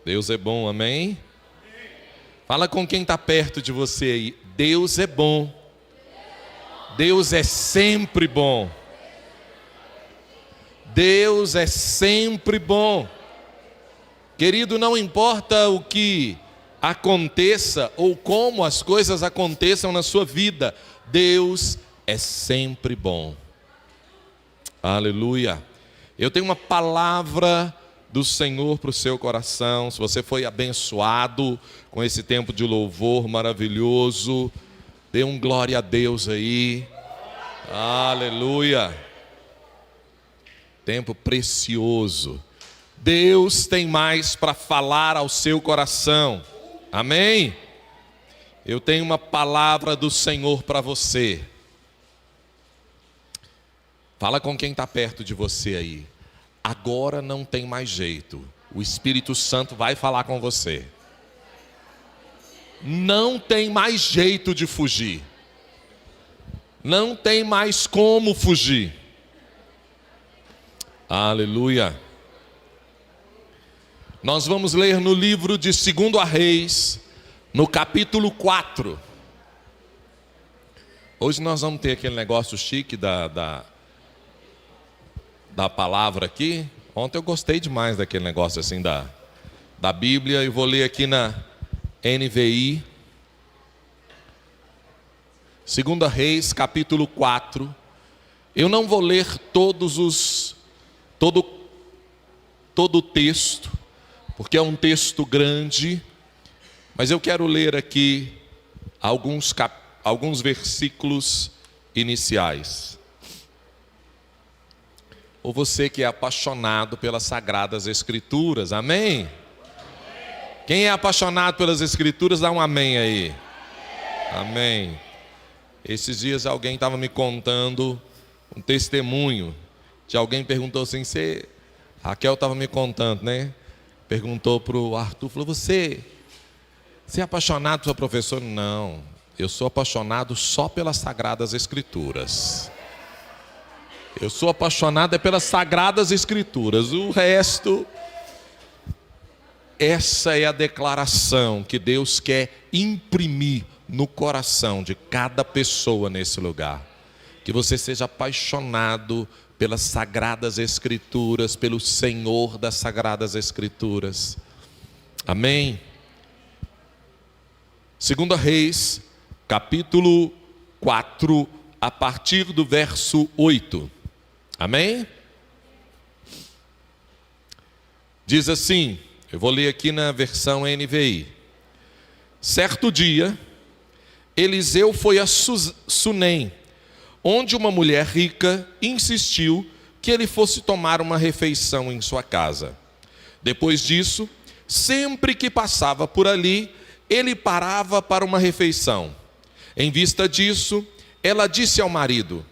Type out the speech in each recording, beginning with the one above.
Deus é bom, amém? Fala com quem está perto de você aí. Deus é bom. Deus é sempre bom. Deus é sempre bom. Querido, não importa o que aconteça ou como as coisas aconteçam na sua vida, Deus é sempre bom. Aleluia. Eu tenho uma palavra do Senhor para o seu coração. Se você foi abençoado com esse tempo de louvor maravilhoso, dê um glória a Deus aí. Aleluia. Tempo precioso. Deus tem mais para falar ao seu coração. Amém? Eu tenho uma palavra do Senhor para você. Fala com quem está perto de você aí. Agora não tem mais jeito. O Espírito Santo vai falar com você. Não tem mais jeito de fugir. Não tem mais como fugir. Aleluia. Nós vamos ler no livro de 2 Reis, no capítulo 4. Hoje nós vamos ter aquele negócio chique da palavra aqui. Ontem eu gostei demais daquele negócio assim da Bíblia. E vou ler aqui na NVI. 2 Reis, capítulo 4. Eu não vou ler todo o texto, porque é um texto grande, mas eu quero ler aqui alguns versículos iniciais. Ou você que é apaixonado pelas Sagradas Escrituras, amém? Quem é apaixonado pelas Escrituras, dá um amém aí. Amém. Esses dias alguém estava me contando um testemunho de alguém que perguntou assim, Raquel estava me contando, né? Perguntou para o Arthur, falou, você é apaixonado pela professora? Não, eu sou apaixonado só pelas Sagradas Escrituras. Eu sou apaixonado pelas Sagradas Escrituras. O resto, essa é a declaração que Deus quer imprimir no coração de cada pessoa nesse lugar. Que você seja apaixonado pelas Sagradas Escrituras, pelo Senhor das Sagradas Escrituras. Amém? 2 Reis, capítulo 4, a partir do verso 8. Amém? Diz assim, eu vou ler aqui na versão NVI. Certo dia, Eliseu foi a Sunem, onde uma mulher rica insistiu que ele fosse tomar uma refeição em sua casa. Depois disso, sempre que passava por ali, ele parava para uma refeição. Em vista disso, ela disse ao marido,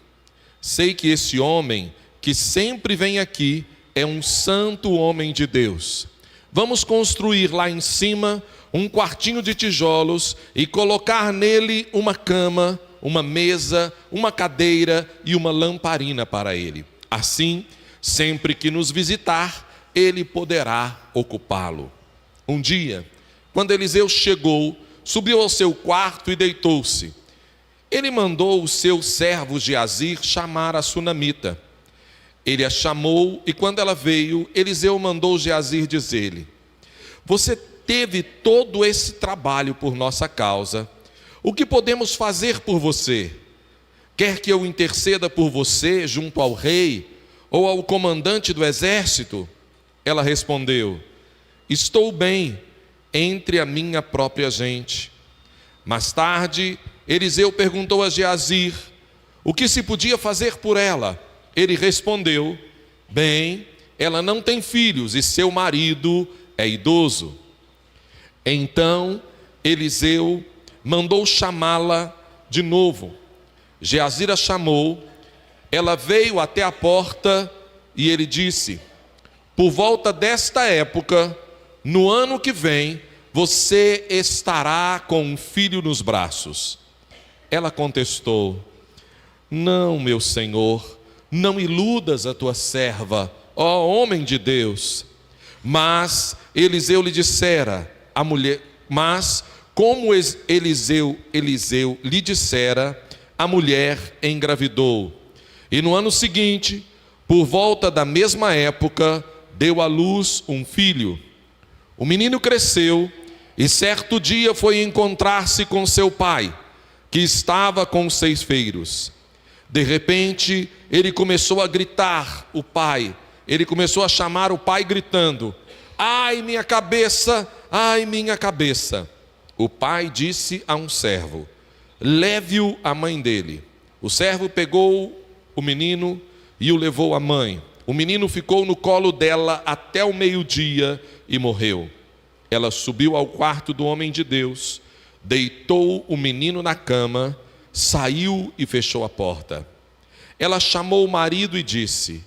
sei que esse homem que sempre vem aqui é um santo homem de Deus. Vamos construir lá em cima um quartinho de tijolos e colocar nele uma cama, uma mesa, uma cadeira e uma lamparina para ele. Assim, sempre que nos visitar, ele poderá ocupá-lo. Um dia, quando Eliseu chegou, subiu ao seu quarto e deitou-se. Ele mandou o seu servo Geazir chamar a sunamita. Ele a chamou e quando ela veio, Eliseu mandou Geazir dizer-lhe, você teve todo esse trabalho por nossa causa. O que podemos fazer por você? Quer que eu interceda por você junto ao rei ou ao comandante do exército? Ela respondeu, estou bem entre a minha própria gente. Mais tarde, Eliseu perguntou a Geazir, o que se podia fazer por ela? Ele respondeu, bem, ela não tem filhos e seu marido é idoso. Então, Eliseu mandou chamá-la de novo. Geazir a chamou, ela veio até a porta e ele disse, por volta desta época, no ano que vem, você estará com um filho nos braços. Ela contestou, não, meu senhor, não iludas a tua serva, ó homem de Deus, Mas Eliseu lhe dissera a mulher, mas como Eliseu lhe dissera, a mulher engravidou. E no ano seguinte, por volta da mesma época, deu à luz um filho. O menino cresceu e certo dia foi encontrar-se com seu pai, que estava com os ceifeiros. De repente, ele começou a gritar, ele começou a chamar o pai gritando: ai, minha cabeça, ai, minha cabeça. O pai disse a um servo: leve-o à mãe dele. O servo pegou o menino e o levou à mãe. O menino ficou no colo dela até o meio-dia e morreu. Ela subiu ao quarto do homem de Deus, deitou o menino na cama, saiu e fechou a porta. Ela chamou o marido e disse: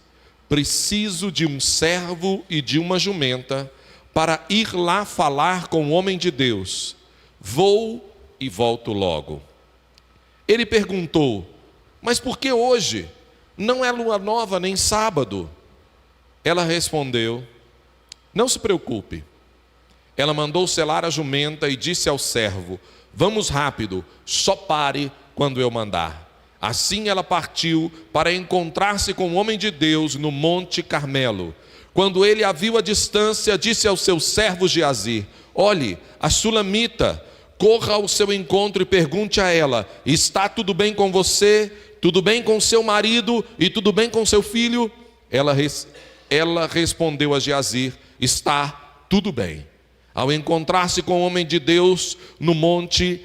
preciso de um servo e de uma jumenta para ir lá falar com o homem de Deus. Vou e volto logo. Ele perguntou: mas por que hoje? Não é lua nova nem sábado. Ela respondeu: não se preocupe. Ela mandou selar a jumenta e disse ao servo: vamos rápido, só pare quando eu mandar. Assim ela partiu para encontrar-se com o homem de Deus no Monte Carmelo. Quando ele a viu à distância, disse ao seu servo Geazi: olhe, a sulamita, corra ao seu encontro e pergunte a ela: está tudo bem com você? Tudo bem com seu marido? E tudo bem com seu filho? Ela respondeu a Geazi: está tudo bem. Ao encontrar-se com o homem de Deus no monte,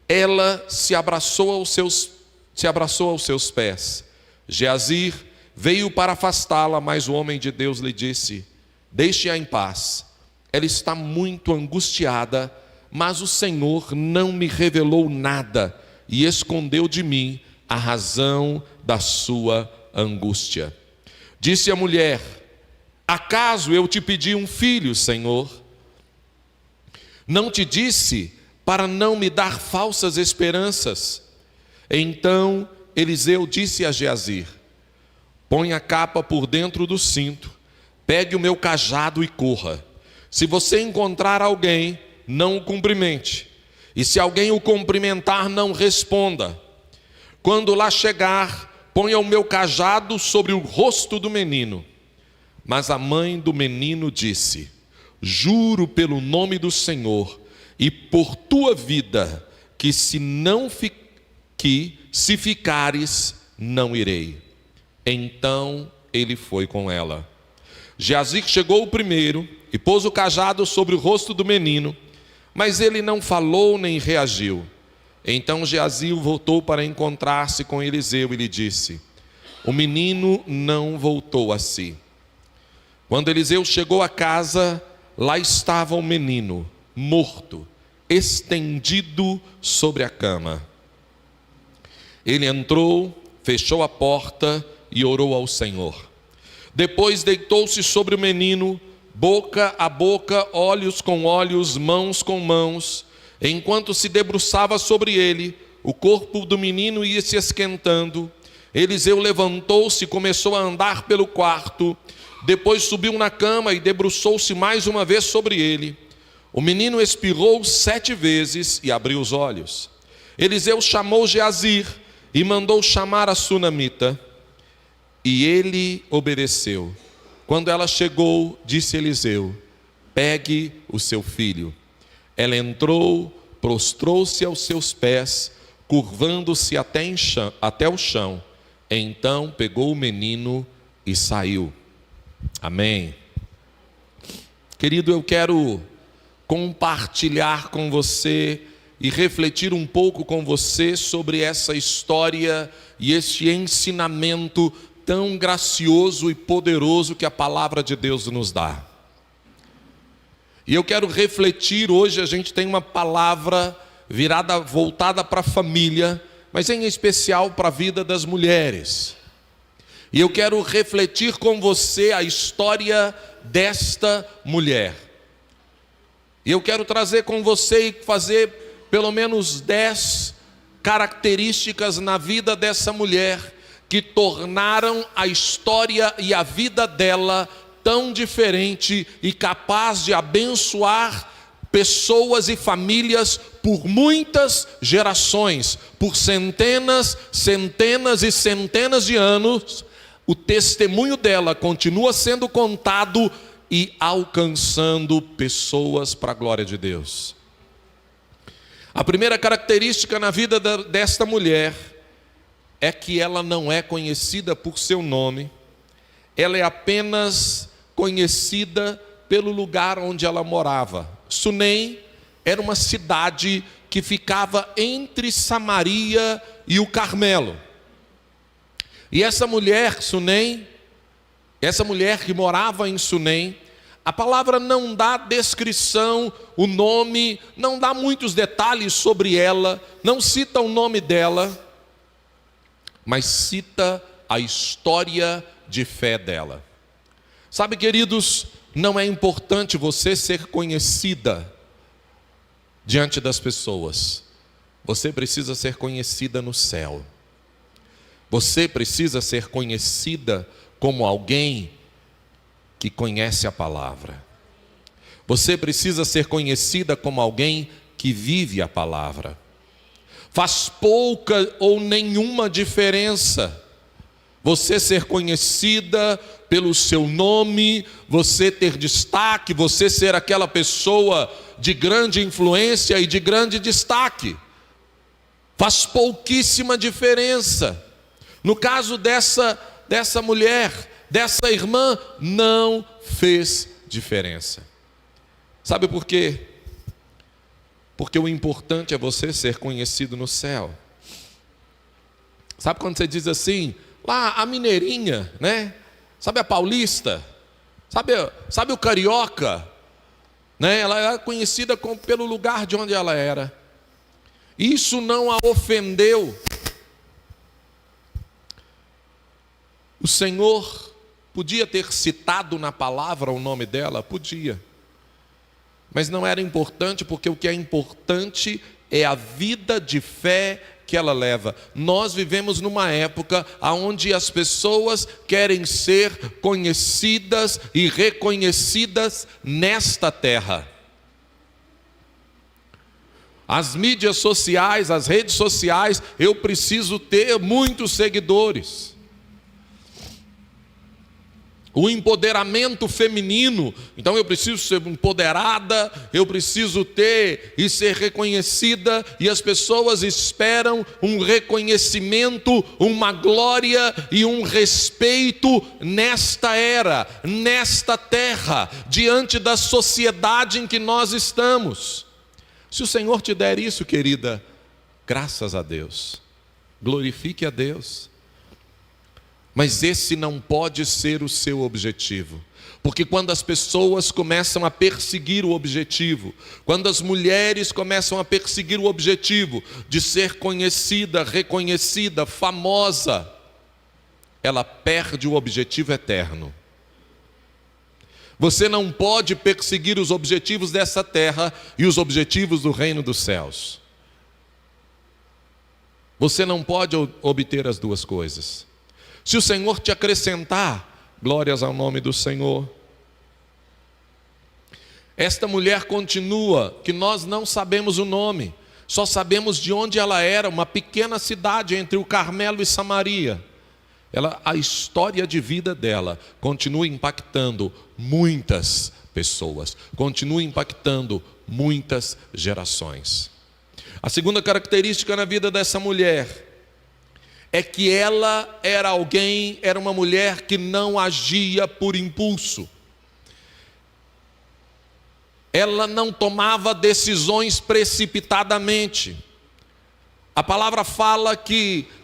ela se abraçou aos seus pés. Geazi veio para afastá-la, mas o homem de Deus lhe disse: deixe-a em paz. Ela está muito angustiada, mas o Senhor não me revelou nada e escondeu de mim a razão da sua angústia. Disse a mulher: acaso eu te pedi um filho, Senhor? Não te disse para não me dar falsas esperanças? Então Eliseu disse a Geazi: põe a capa por dentro do cinto, pegue o meu cajado e corra. Se você encontrar alguém, não o cumprimente, e se alguém o cumprimentar, não responda. Quando lá chegar, ponha o meu cajado sobre o rosto do menino. Mas a mãe do menino disse: juro pelo nome do Senhor e por tua vida, que se ficares, não irei. Então ele foi com ela. Geazi chegou primeiro e pôs o cajado sobre o rosto do menino, mas ele não falou nem reagiu. Então Geazi voltou para encontrar-se com Eliseu e lhe disse: o menino não voltou a si. Quando Eliseu chegou à casa, lá estava o menino, morto, estendido sobre a cama. Ele entrou, fechou a porta e orou ao Senhor. Depois deitou-se sobre o menino, boca a boca, olhos com olhos, mãos com mãos. Enquanto se debruçava sobre ele, o corpo do menino ia se esquentando. Eliseu levantou-se e começou a andar pelo quarto. Depois subiu na cama e debruçou-se mais uma vez sobre ele. O menino expirou 7 vezes e abriu os olhos. Eliseu chamou Geazi e mandou chamar a sunamita. E ele obedeceu. Quando ela chegou, disse Eliseu: pegue o seu filho. Ela entrou, prostrou-se aos seus pés, curvando-se até o chão. Então pegou o menino e saiu. Amém. Querido, eu quero compartilhar com você e refletir um pouco com você sobre essa história e este ensinamento tão gracioso e poderoso que a palavra de Deus nos dá. E eu quero refletir, hoje a gente tem uma palavra voltada para a família, mas em especial para a vida das mulheres. E eu quero refletir com você a história desta mulher. E eu quero trazer com você e fazer pelo menos 10 características na vida dessa mulher que tornaram a história e a vida dela tão diferente e capaz de abençoar pessoas e famílias por muitas gerações, por centenas, centenas e centenas de anos. O testemunho dela continua sendo contado e alcançando pessoas para a glória de Deus. A primeira característica na vida desta mulher é que ela não é conhecida por seu nome, ela é apenas conhecida pelo lugar onde ela morava. Sunem era uma cidade que ficava entre Samaria e o Carmelo. E essa mulher, Sunem, essa mulher que morava em Sunem, a palavra não dá descrição, o nome, não dá muitos detalhes sobre ela, não cita o nome dela, mas cita a história de fé dela. Sabe, queridos, não é importante você ser conhecida diante das pessoas. Você precisa ser conhecida no céu. Você precisa ser conhecida como alguém que conhece a palavra. Você precisa ser conhecida como alguém que vive a palavra. Faz pouca ou nenhuma diferença você ser conhecida pelo seu nome, você ter destaque, você ser aquela pessoa de grande influência e de grande destaque. Faz pouquíssima diferença. No caso dessa mulher, dessa irmã, não fez diferença. Sabe por quê? Porque o importante é você ser conhecido no céu. Sabe quando você diz assim, lá a mineirinha, né? Sabe a paulista? Sabe o carioca? Né? Ela era conhecida pelo lugar de onde ela era. Isso não a ofendeu. O Senhor podia ter citado na palavra o nome dela? Podia. Mas não era importante, porque o que é importante é a vida de fé que ela leva. Nós vivemos numa época onde as pessoas querem ser conhecidas e reconhecidas nesta terra. As mídias sociais, as redes sociais, eu preciso ter muitos seguidores. O empoderamento feminino, então eu preciso ser empoderada, eu preciso ter e ser reconhecida, e as pessoas esperam um reconhecimento, uma glória e um respeito nesta era, nesta terra, diante da sociedade em que nós estamos. Se o Senhor te der isso, querida, graças a Deus, glorifique a Deus. Mas esse não pode ser o seu objetivo. Porque quando as pessoas começam a perseguir o objetivo, quando as mulheres começam a perseguir o objetivo de ser conhecida, reconhecida, famosa, ela perde o objetivo eterno. Você não pode perseguir os objetivos dessa terra e os objetivos do reino dos céus. Você não pode obter as duas coisas. Se o Senhor te acrescentar, glórias ao nome do Senhor. Esta mulher continua, que nós não sabemos o nome, só sabemos de onde ela era, uma pequena cidade entre o Carmelo e Samaria. A história de vida dela continua impactando muitas pessoas, continua impactando muitas gerações. A segunda característica na vida dessa mulher é que ela era uma mulher que não agia por impulso. Ela não tomava decisões precipitadamente. A palavra fala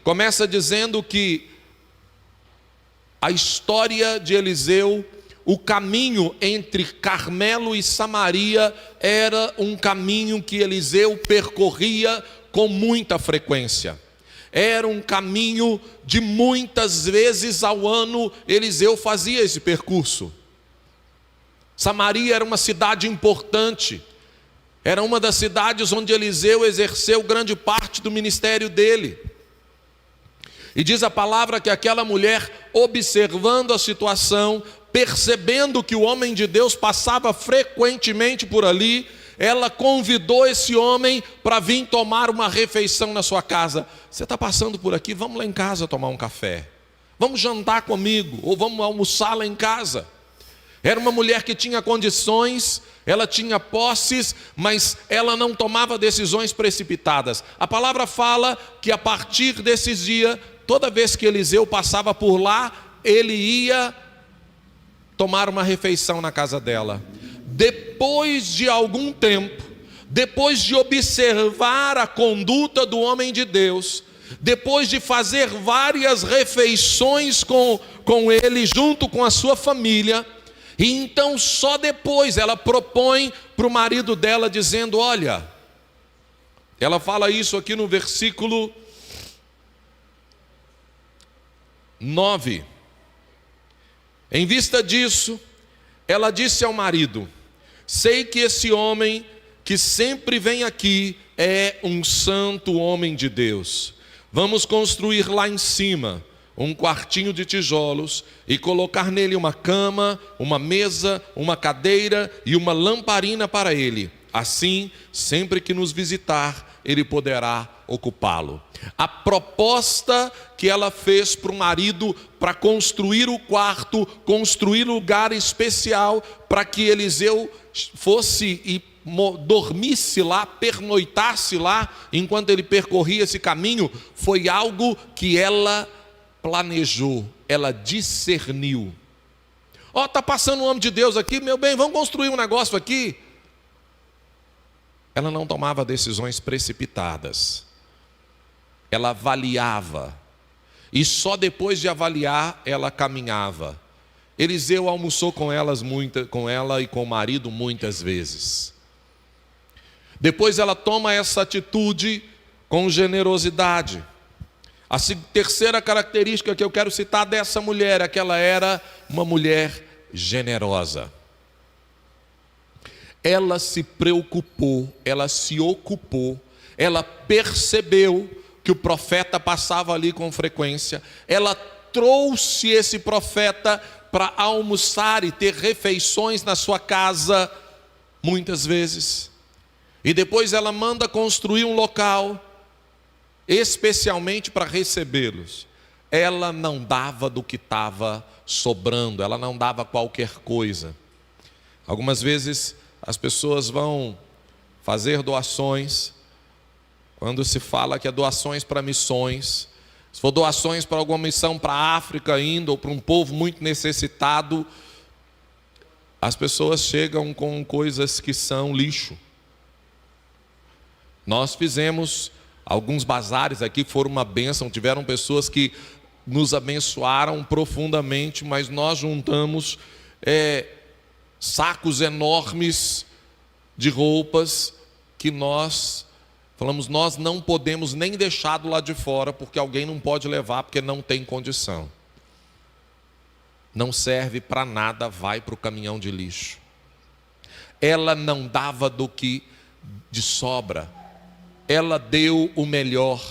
começa dizendo que a história de Eliseu, o caminho entre Carmelo e Samaria, era um caminho que Eliseu percorria com muita frequência. Era um caminho de muitas vezes ao ano Eliseu fazia esse percurso. Samaria era uma cidade importante. Era uma das cidades onde Eliseu exerceu grande parte do ministério dele. E diz a palavra que aquela mulher, observando a situação, percebendo que o homem de Deus passava frequentemente por ali, ela convidou esse homem para vir tomar uma refeição na sua casa. Você está passando por aqui? Vamos lá em casa tomar um café. Vamos jantar comigo, ou vamos almoçar lá em casa. Era uma mulher que tinha condições, ela tinha posses, mas ela não tomava decisões precipitadas. A palavra fala que a partir desses dias, toda vez que Eliseu passava por lá, ele ia tomar uma refeição na casa dela. Depois de algum tempo, depois de observar a conduta do homem de Deus, depois de fazer várias refeições com ele, junto com a sua família, e então só depois ela propõe para o marido dela, dizendo: olha, ela fala isso aqui no versículo 9. Em vista disso, ela disse ao marido: sei que esse homem que sempre vem aqui é um santo homem de Deus. Vamos construir lá em cima um quartinho de tijolos e colocar nele uma cama, uma mesa, uma cadeira e uma lamparina para ele. Assim, sempre que nos visitar, ele poderá ocupá-lo. A proposta que ela fez para o marido para construir o quarto, construir lugar especial para que Eliseu fosse e dormisse lá, pernoitasse lá, enquanto ele percorria esse caminho, foi algo que ela planejou, ela discerniu. Ó, está passando um homem de Deus aqui, meu bem, vamos construir um negócio aqui. Ela não tomava decisões precipitadas, ela avaliava, e só depois de avaliar, ela caminhava. Eliseu almoçou com ela e com o marido muitas vezes. Depois ela toma essa atitude com generosidade. A terceira característica que eu quero citar dessa mulher é que ela era uma mulher generosa. Ela se preocupou, ela se ocupou, ela percebeu que o profeta passava ali com frequência, ela trouxe esse profeta para almoçar e ter refeições na sua casa muitas vezes. E depois ela manda construir um local especialmente para recebê-los. Ela não dava do que estava sobrando, ela não dava qualquer coisa. Algumas vezes as pessoas vão fazer doações, quando se fala que é doações para missões, se for doações para alguma missão para a África ainda, ou para um povo muito necessitado, as pessoas chegam com coisas que são lixo. Nós fizemos alguns bazares aqui, foram uma bênção, tiveram pessoas que nos abençoaram profundamente, mas nós juntamos sacos enormes de roupas que nós falamos, nós não podemos nem deixar do lado de fora, porque alguém não pode levar, porque não tem condição. Não serve para nada, vai para o caminhão de lixo. Ela não dava do que de sobra, ela deu o melhor.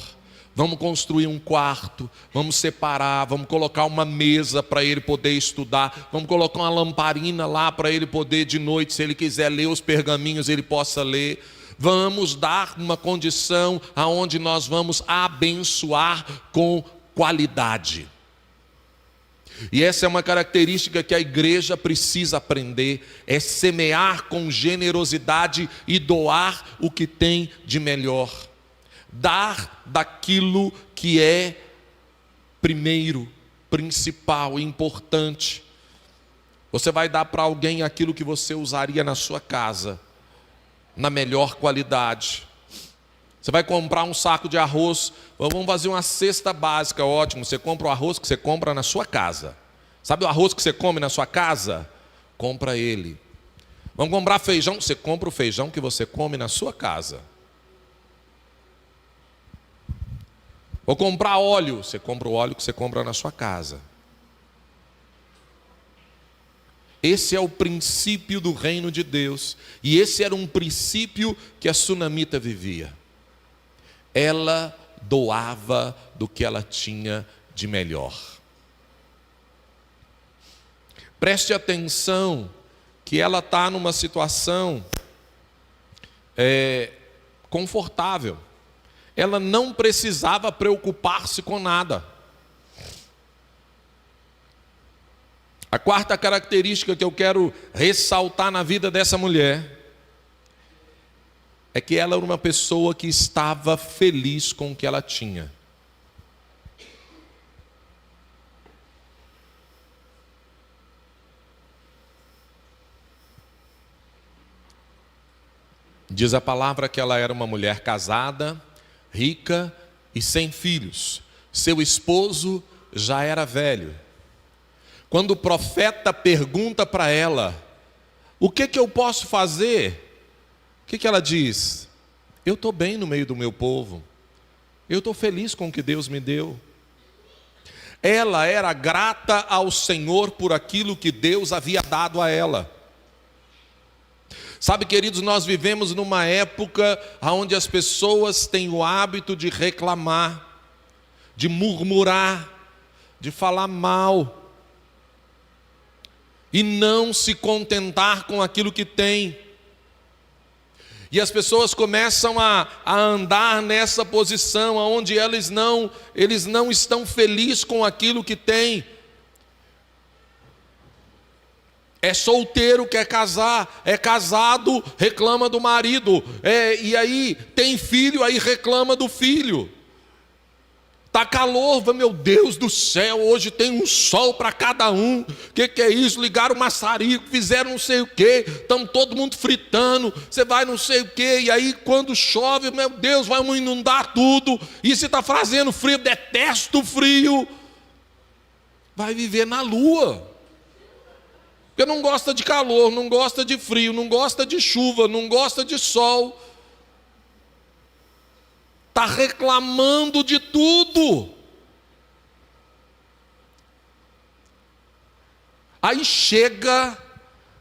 Vamos construir um quarto, vamos separar, vamos colocar uma mesa para ele poder estudar, vamos colocar uma lamparina lá para ele poder de noite, se ele quiser ler os pergaminhos, ele possa ler. Vamos dar uma condição aonde nós vamos abençoar com qualidade. E essa é uma característica que a igreja precisa aprender, é semear com generosidade e doar o que tem de melhor. Dar daquilo que é primeiro, principal, importante. Você vai dar para alguém aquilo que você usaria na sua casa, na melhor qualidade. Você vai comprar um saco de arroz, vamos fazer uma cesta básica, ótimo. Você compra o arroz que você compra na sua casa. Sabe o arroz que você come na sua casa? Compra ele. Vamos comprar feijão, você compra o feijão que você come na sua casa. Vou comprar óleo, você compra o óleo que você compra na sua casa. Esse é o princípio do reino de Deus. E esse era um princípio que a sunamita vivia. Ela doava do que ela tinha de melhor. Preste atenção que ela está numa situação confortável. Ela não precisava preocupar-se com nada. A quarta característica que eu quero ressaltar na vida dessa mulher é que ela era uma pessoa que estava feliz com o que ela tinha. Diz a palavra que ela era uma mulher casada, rica e sem filhos. Seu esposo já era velho. Quando o profeta pergunta para ela, o que eu posso fazer? O que ela diz? Eu estou bem no meio do meu povo. Eu estou feliz com o que Deus me deu. Ela era grata ao Senhor por aquilo que Deus havia dado a ela. Sabe, queridos, nós vivemos numa época onde as pessoas têm o hábito de reclamar, de murmurar, de falar mal, e não se contentar com aquilo que tem. E as pessoas começam a andar nessa posição, onde eles não estão felizes com aquilo que têm. É solteiro, quer casar, é casado, reclama do marido, e aí tem filho, aí reclama do filho. Está calor, meu Deus do céu, hoje tem um sol para cada um. O que é isso? Ligaram o maçarico, fizeram não sei o quê, estamos todo mundo fritando, você vai não sei o quê, e aí quando chove, meu Deus, vai inundar tudo, e se está fazendo frio, detesto o frio, vai viver na lua. Porque não gosta de calor, não gosta de frio, não gosta de chuva, não gosta de sol. Está reclamando de tudo. Aí chega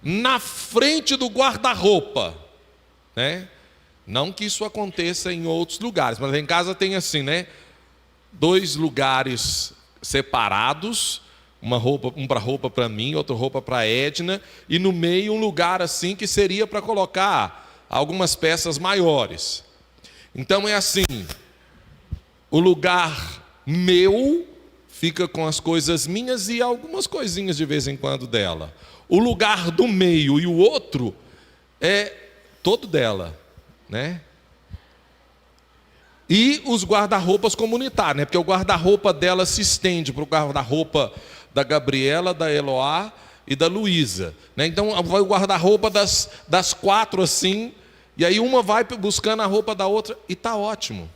na frente do guarda-roupa, né? Não que isso aconteça em outros lugares, mas em casa tem assim, né? 2 lugares separados, um para roupa para mim, outra roupa para Edna, e no meio um lugar assim que seria para colocar algumas peças maiores. Então é assim, o lugar meu fica com as coisas minhas e algumas coisinhas de vez em quando dela. O lugar do meio e o outro é todo dela, né? E os guarda-roupas comunitários, né? Porque o guarda-roupa dela se estende para o guarda-roupa da Gabriela, da Eloá e da Luísa, né? Então vai o guarda-roupa das 4 assim, e aí uma vai buscando a roupa da outra e está ótimo.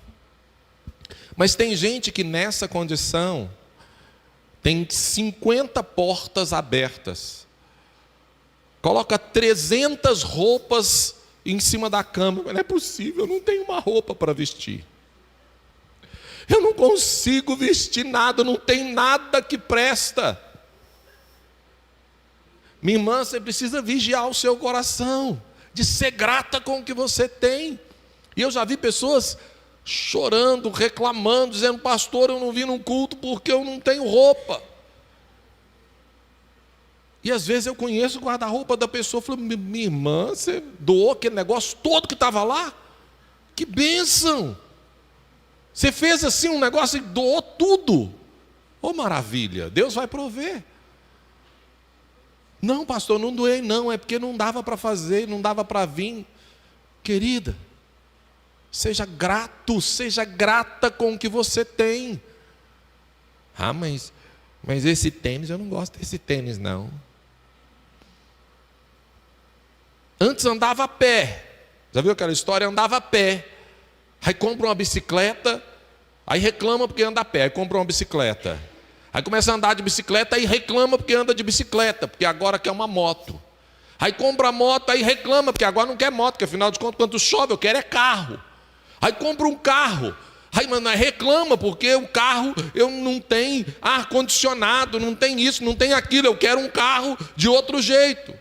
Mas tem gente que nessa condição tem 50 portas abertas, coloca 300 roupas em cima da cama. Não é possível, eu não tenho uma roupa para vestir. Eu não consigo vestir nada, não tem nada que presta. Minha irmã, você precisa vigiar o seu coração, de ser grata com o que você tem. E eu já vi pessoas chorando, reclamando, dizendo: pastor, eu não vim num culto porque eu não tenho roupa. E às vezes eu conheço o guarda-roupa da pessoa, eu falo: minha irmã, você doou aquele negócio todo que estava lá? Que bênção! Você fez assim um negócio e doou tudo. Oh, maravilha, Deus vai prover. Não, pastor, não doei não, é porque não dava para fazer, não dava para vir. Querida, seja grato, seja grata com o que você tem. Ah, mas esse tênis, eu não gosto desse tênis não. Antes andava a pé. Já viu aquela história? Andava a pé. Aí compra uma bicicleta, aí reclama porque anda a pé, aí compra uma bicicleta. Aí começa a andar de bicicleta, aí reclama porque anda de bicicleta, porque agora quer uma moto. Aí compra a moto, aí reclama porque agora não quer moto, porque afinal de contas, quando chove, eu quero é carro. Aí compra um carro, aí reclama porque o carro eu não tenho ar-condicionado, não tem isso, não tem aquilo, eu quero um carro de outro jeito.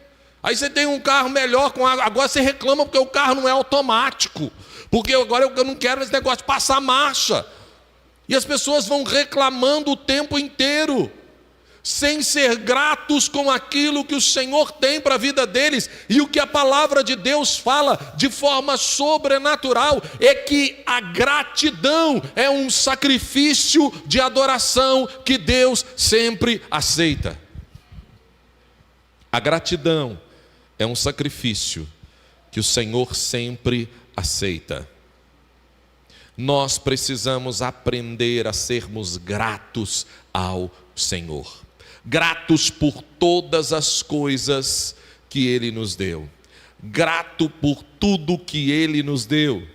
Aí você tem um carro melhor com água, agora você reclama porque o carro não é automático. Porque agora eu não quero esse negócio de passar marcha. E as pessoas vão reclamando o tempo inteiro. sem ser gratos com aquilo que o Senhor tem para a vida deles. E o que a palavra de Deus fala de forma sobrenatural é que a gratidão é um sacrifício de adoração que Deus sempre aceita. A gratidão é um sacrifício que o Senhor sempre aceita. Nós precisamos aprender a sermos gratos ao Senhor. Gratos por todas as coisas que Ele nos deu. Grato por tudo que Ele nos deu.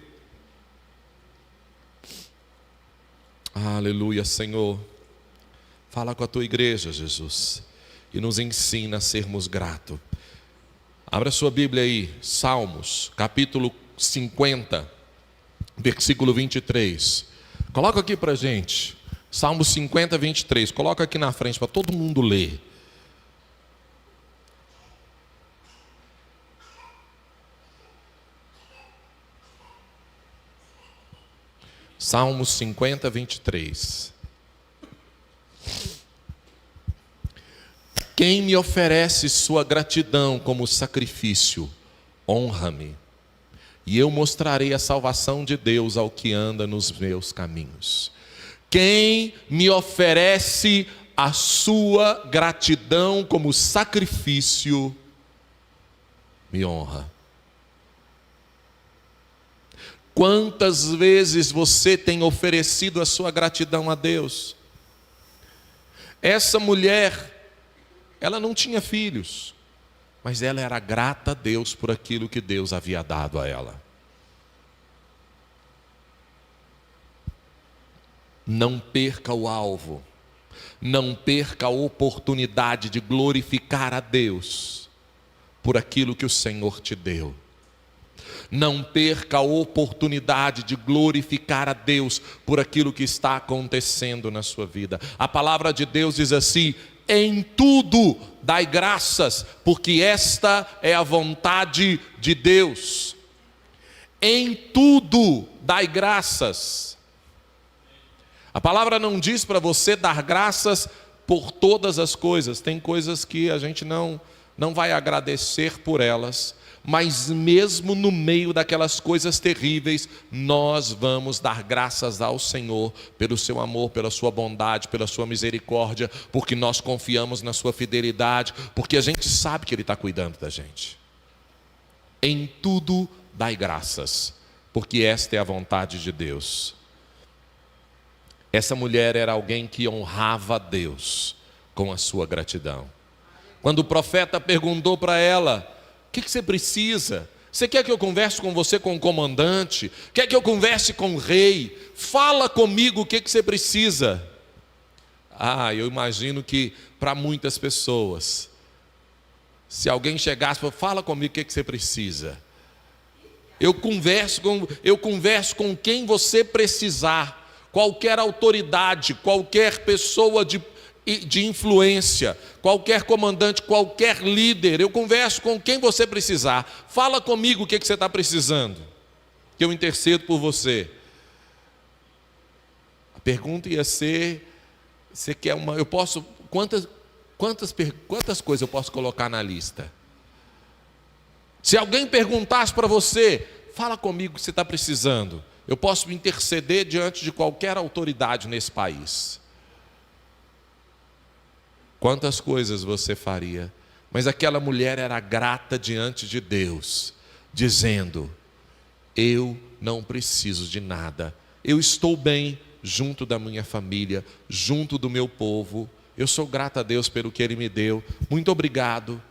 Aleluia, Senhor. Fala com a Tua igreja, Jesus, e nos ensina a sermos gratos. Abra sua Bíblia aí, Salmos, capítulo 50, versículo 23. Coloca aqui para a gente. Salmo 50, 23. Coloca aqui na frente para todo mundo ler. Salmo 50, 23. Quem me oferece sua gratidão como sacrifício, honra-me, e eu mostrarei a salvação de Deus ao que anda nos meus caminhos. Quem me oferece a sua gratidão como sacrifício, me honra. Quantas vezes você tem oferecido a sua gratidão a Deus? Essa mulher, ela não tinha filhos, mas ela era grata a Deus por aquilo que Deus havia dado a ela. Não perca o alvo, não perca a oportunidade de glorificar a Deus por aquilo que o Senhor te deu. Não perca a oportunidade de glorificar a Deus por aquilo que está acontecendo na sua vida. A palavra de Deus diz assim: em tudo dai graças, porque esta é a vontade de Deus. Em tudo dai graças. A palavra não diz para você dar graças por todas as coisas. Tem coisas que a gente não vai agradecer por elas, mas mesmo no meio daquelas coisas terríveis, nós vamos dar graças ao Senhor pelo seu amor, pela sua bondade, pela sua misericórdia, porque nós confiamos na sua fidelidade, porque a gente sabe que Ele está cuidando da gente. Em tudo dai graças, porque esta é a vontade de Deus. Essa mulher era alguém que honrava a Deus com a sua gratidão. Quando o profeta perguntou para ela: o que você precisa? Você quer que eu converse com você, com o comandante? Quer que eu converse com o rei? Fala comigo o que você precisa. Eu imagino que para muitas pessoas, se alguém chegasse e falasse: fala comigo o que você precisa. Eu converso com quem você precisar. Qualquer autoridade, qualquer pessoa de influência, qualquer comandante, qualquer líder, eu converso com quem você precisar. Fala comigo o que você está precisando, que eu intercedo por você. A pergunta ia ser: você quer uma? Eu posso, quantas coisas eu posso colocar na lista? Se alguém perguntasse para você: fala comigo o que você está precisando, eu posso me interceder diante de qualquer autoridade nesse país. Quantas coisas você faria? Mas aquela mulher era grata diante de Deus, dizendo: eu não preciso de nada, eu estou bem junto da minha família, junto do meu povo, eu sou grata a Deus pelo que Ele me deu, muito obrigado.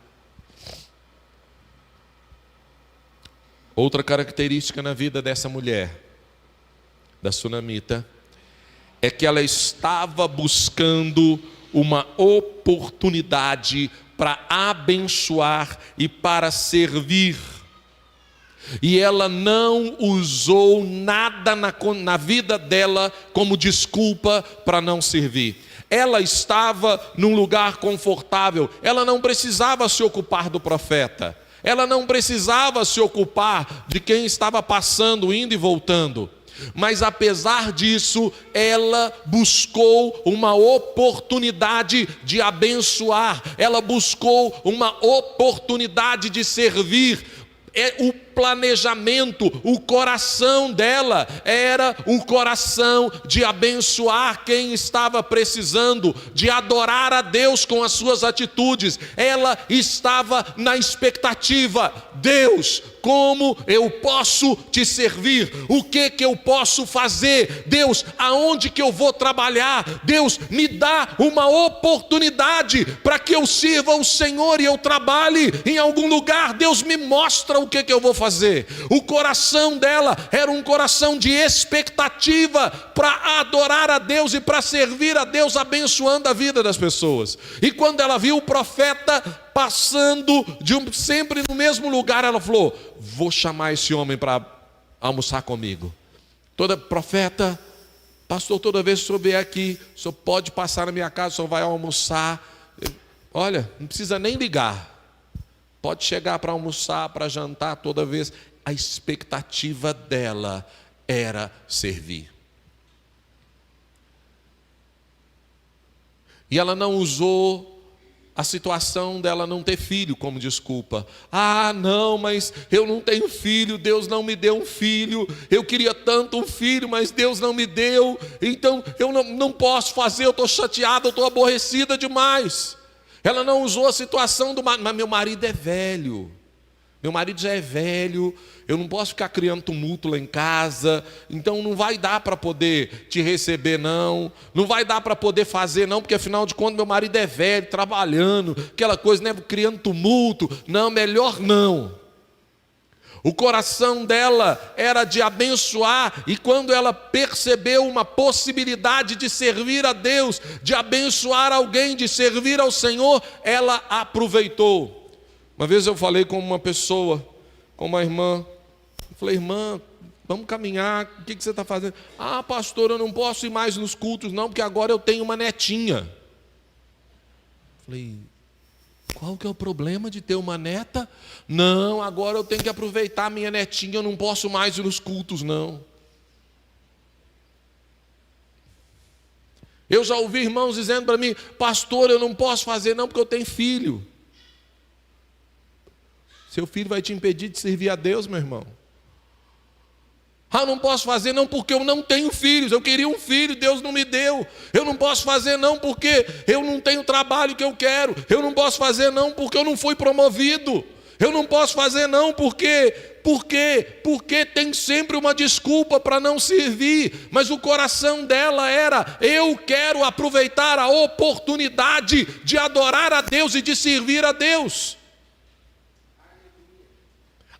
Outra característica na vida dessa mulher, da sunamita, é que ela estava buscando uma oportunidade para abençoar e para servir. E ela não usou nada na vida dela como desculpa para não servir. Ela estava num lugar confortável, ela não precisava se ocupar do profeta. Ela não precisava se ocupar de quem estava passando, indo e voltando. Mas apesar disso, ela buscou uma oportunidade de abençoar, ela buscou uma oportunidade de servir. O planejamento, o coração dela era um coração de abençoar quem estava precisando, de adorar a Deus com as suas atitudes. Ela estava na expectativa: Deus, como eu posso te servir? O que eu posso fazer? Deus, aonde que eu vou trabalhar? Deus, me dá uma oportunidade para que eu sirva o Senhor e eu trabalhe em algum lugar. Deus, me mostra o que eu vou fazer. O coração dela era um coração de expectativa para adorar a Deus e para servir a Deus, abençoando a vida das pessoas. E quando ela viu o profeta passando sempre no mesmo lugar, ela falou: vou chamar esse homem para almoçar comigo. Profeta, pastor, toda vez que o senhor vier aqui, o senhor pode passar na minha casa, o senhor vai almoçar. Olha, não precisa nem ligar. Pode chegar para almoçar, para jantar toda vez. A expectativa dela era servir. E ela não usou a situação dela não ter filho como desculpa. Ah, não, mas eu não tenho filho, Deus não me deu um filho. Eu queria tanto um filho, mas Deus não me deu. Então eu não posso fazer, eu estou chateada, eu estou aborrecida demais. Ela não usou a situação do marido. Mas meu marido é velho. Meu marido já é velho. Eu não posso ficar criando tumulto lá em casa. Então não vai dar para poder te receber, não. Não vai dar para poder fazer, não. Porque afinal de contas meu marido é velho, trabalhando. Aquela coisa, né? Criando tumulto. Não, melhor não. O coração dela era de abençoar, e quando ela percebeu uma possibilidade de servir a Deus, de abençoar alguém, de servir ao Senhor, ela aproveitou. Uma vez eu falei com uma pessoa, com uma irmã, eu falei: irmã, vamos caminhar, o que você está fazendo? Ah, pastor, eu não posso ir mais nos cultos não, porque agora eu tenho uma netinha. Eu falei: qual que é o problema de ter uma neta? Não, agora eu tenho que aproveitar a minha netinha, eu não posso mais ir nos cultos, não. Eu já ouvi irmãos dizendo para mim: pastor, eu não posso fazer não, porque eu tenho filho. Seu filho vai te impedir de servir a Deus, meu irmão? Ah, não posso fazer não porque eu não tenho filhos. Eu queria um filho, Deus não me deu. Eu não posso fazer não porque eu não tenho o trabalho que eu quero. Eu não posso fazer não porque eu não fui promovido. Eu não posso fazer não porque tem sempre uma desculpa para não servir. Mas o coração dela era: eu quero aproveitar a oportunidade de adorar a Deus e de servir a Deus.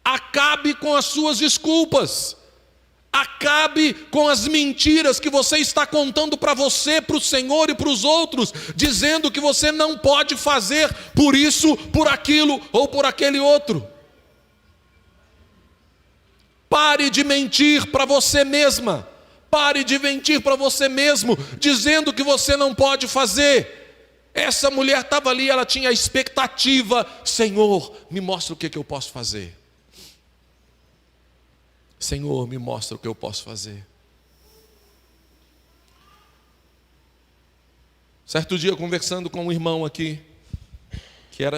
Acabe com as suas desculpas. Acabe com as mentiras que você está contando para você, para o Senhor e para os outros, dizendo que você não pode fazer por isso, por aquilo ou por aquele outro. Pare de mentir para você mesma. Pare de mentir para você mesmo, dizendo que você não pode fazer. Essa mulher estava ali, ela tinha a expectativa: Senhor, me mostra o que eu posso fazer. Senhor, me mostra o que eu posso fazer. Certo dia, conversando com um irmão aqui,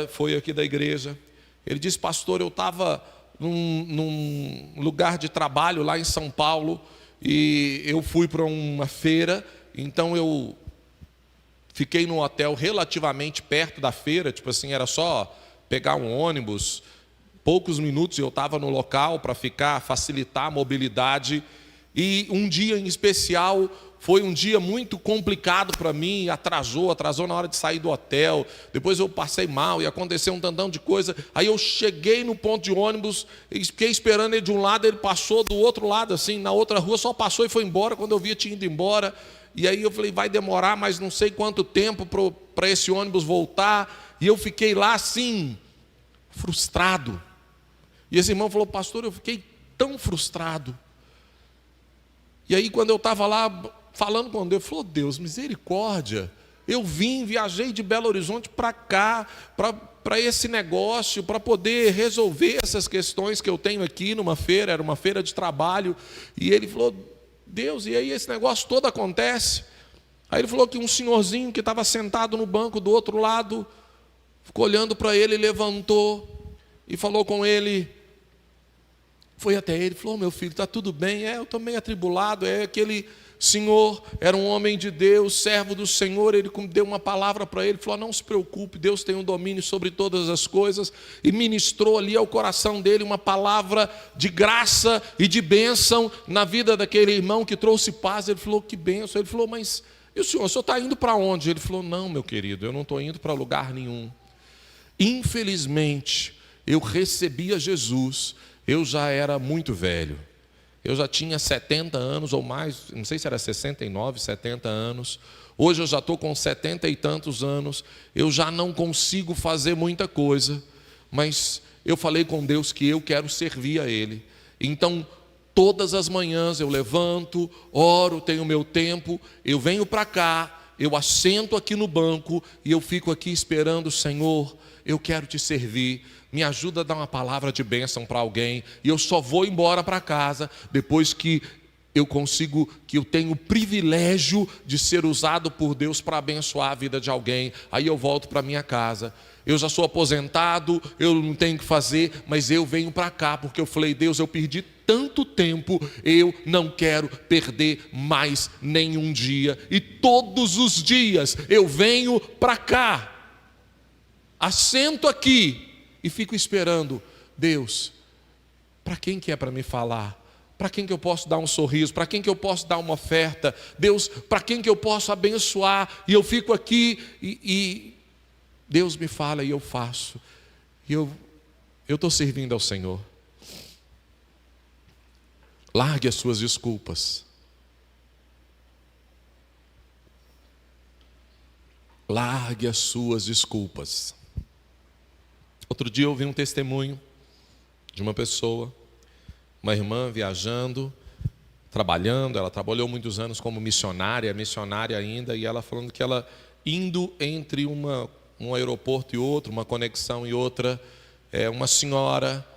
foi aqui da igreja, ele disse: pastor, eu estava num lugar de trabalho lá em São Paulo, e eu fui para uma feira, então eu fiquei num hotel relativamente perto da feira, tipo assim, era só pegar um ônibus, poucos minutos eu estava no local para facilitar a mobilidade. E um dia em especial foi um dia muito complicado para mim, atrasou na hora de sair do hotel, depois eu passei mal e aconteceu um tantão de coisa. Aí eu cheguei no ponto de ônibus, fiquei esperando ele de um lado, ele passou do outro lado, assim, na outra rua, só passou e foi embora. Quando eu vi, tinha ido embora. E aí eu falei: vai demorar mais não sei quanto tempo para esse ônibus voltar. E eu fiquei lá assim, frustrado. E esse irmão falou: pastor, eu fiquei tão frustrado. E aí quando eu estava lá falando com Deus, falou: Deus, misericórdia, eu viajei de Belo Horizonte para cá, para esse negócio, para poder resolver essas questões que eu tenho aqui numa feira, era uma feira de trabalho. E ele falou: Deus, e aí esse negócio todo acontece. Aí ele falou que um senhorzinho que estava sentado no banco do outro lado, ficou olhando para ele, levantou e falou com ele, foi até ele, falou: meu filho, está tudo bem? Eu estou meio atribulado. Aquele senhor era um homem de Deus, servo do Senhor. Ele deu uma palavra para ele, falou: não se preocupe, Deus tem um domínio sobre todas as coisas. E ministrou ali ao coração dele uma palavra de graça e de bênção na vida daquele irmão, que trouxe paz. Ele falou: que bênção. Ele falou: mas e o senhor está indo para onde? Ele falou: não, meu querido, eu não estou indo para lugar nenhum. Infelizmente, eu recebi a Jesus, eu já era muito velho. Eu já tinha 70 anos ou mais, não sei se era 69, 70 anos. Hoje eu já estou com 70 e tantos anos. Eu já não consigo fazer muita coisa, mas eu falei com Deus que eu quero servir a Ele. Então, todas as manhãs eu levanto, oro, tenho meu tempo, eu venho para cá, eu assento aqui no banco e eu fico aqui esperando: Senhor, eu quero te servir, me ajuda a dar uma palavra de bênção para alguém. E eu só vou embora para casa depois que eu consigo, que eu tenho o privilégio de ser usado por Deus para abençoar a vida de alguém. Aí eu volto para minha casa. Eu já sou aposentado, eu não tenho o que fazer, mas eu venho para cá porque eu falei: Deus, eu perdi tanto tempo, eu não quero perder mais nenhum dia. E todos os dias eu venho para cá, assento aqui e fico esperando: Deus, para quem que é para me falar? Para quem que eu posso dar um sorriso? Para quem que eu posso dar uma oferta? Deus, para quem que eu posso abençoar? E eu fico aqui e Deus me fala e eu faço. E eu estou servindo ao Senhor. Largue as suas desculpas. Largue as suas desculpas. Outro dia eu ouvi um testemunho de uma pessoa, uma irmã viajando, trabalhando. Ela trabalhou muitos anos como missionária ainda, e ela falando que ela indo entre um aeroporto e outro, uma conexão e outra, uma senhora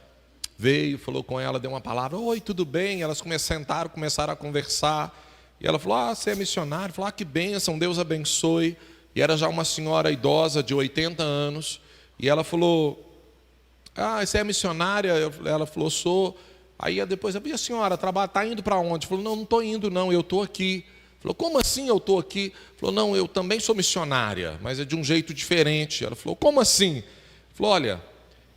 veio, falou com ela, deu uma palavra: oi, tudo bem? Elas sentaram, começaram a conversar, e ela falou: você é missionário? Falou: que bênção, Deus abençoe. E era já uma senhora idosa de 80 anos, e ela falou: você é missionária? Ela falou: sou. Aí depois, e a senhora está indo para onde? Falou: não estou indo não, eu estou aqui. Falou: como assim eu estou aqui? Falou: não, eu também sou missionária, mas é de um jeito diferente. Ela falou: como assim? Falou: olha,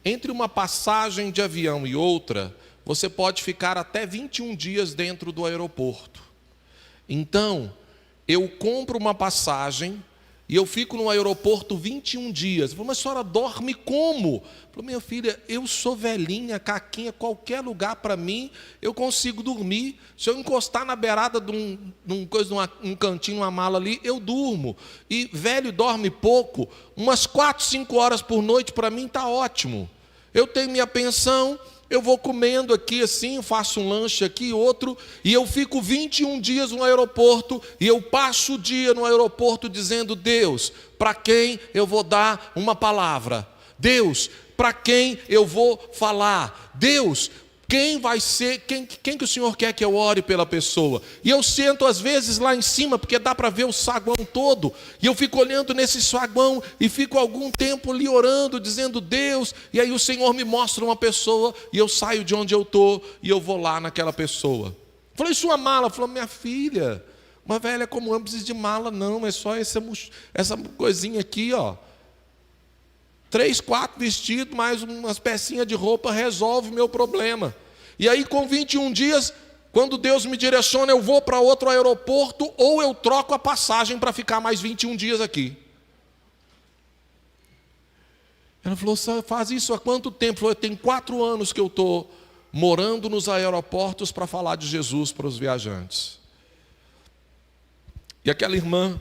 entre uma passagem de avião e outra, você pode ficar até 21 dias dentro do aeroporto. Então, eu compro uma passagem e eu fico no aeroporto 21 dias. Falei: mas a senhora dorme como? Falei: minha filha, eu sou velhinha, caquinha, qualquer lugar para mim eu consigo dormir. Se eu encostar na beirada de um cantinho, uma mala ali, eu durmo. E velho dorme pouco, umas 4, 5 horas por noite para mim está ótimo. Eu tenho minha pensão, eu vou comendo aqui assim, faço um lanche aqui, outro, e eu fico 21 dias no aeroporto, e eu passo o dia no aeroporto dizendo: Deus, para quem eu vou dar uma palavra? Deus, para quem eu vou falar? Deus, quem vai ser, quem que o Senhor quer que eu ore pela pessoa? E eu sento às vezes lá em cima, porque dá para ver o saguão todo, e eu fico olhando nesse saguão, e fico algum tempo ali orando, dizendo: Deus, e aí o Senhor me mostra uma pessoa, e eu saio de onde eu estou, e eu vou lá naquela pessoa. Falei: sua mala? Falou: minha filha, uma velha como eu não precisa de mala não, é só essa coisinha aqui, ó. 3, 4 vestidos, mais umas pecinhas de roupa, resolve o meu problema. E aí com 21 dias, quando Deus me direciona, eu vou para outro aeroporto, ou eu troco a passagem para ficar mais 21 dias aqui. Ela falou: faz isso há quanto tempo? Falou: tem 4 anos que eu estou morando nos aeroportos para falar de Jesus para os viajantes. E aquela irmã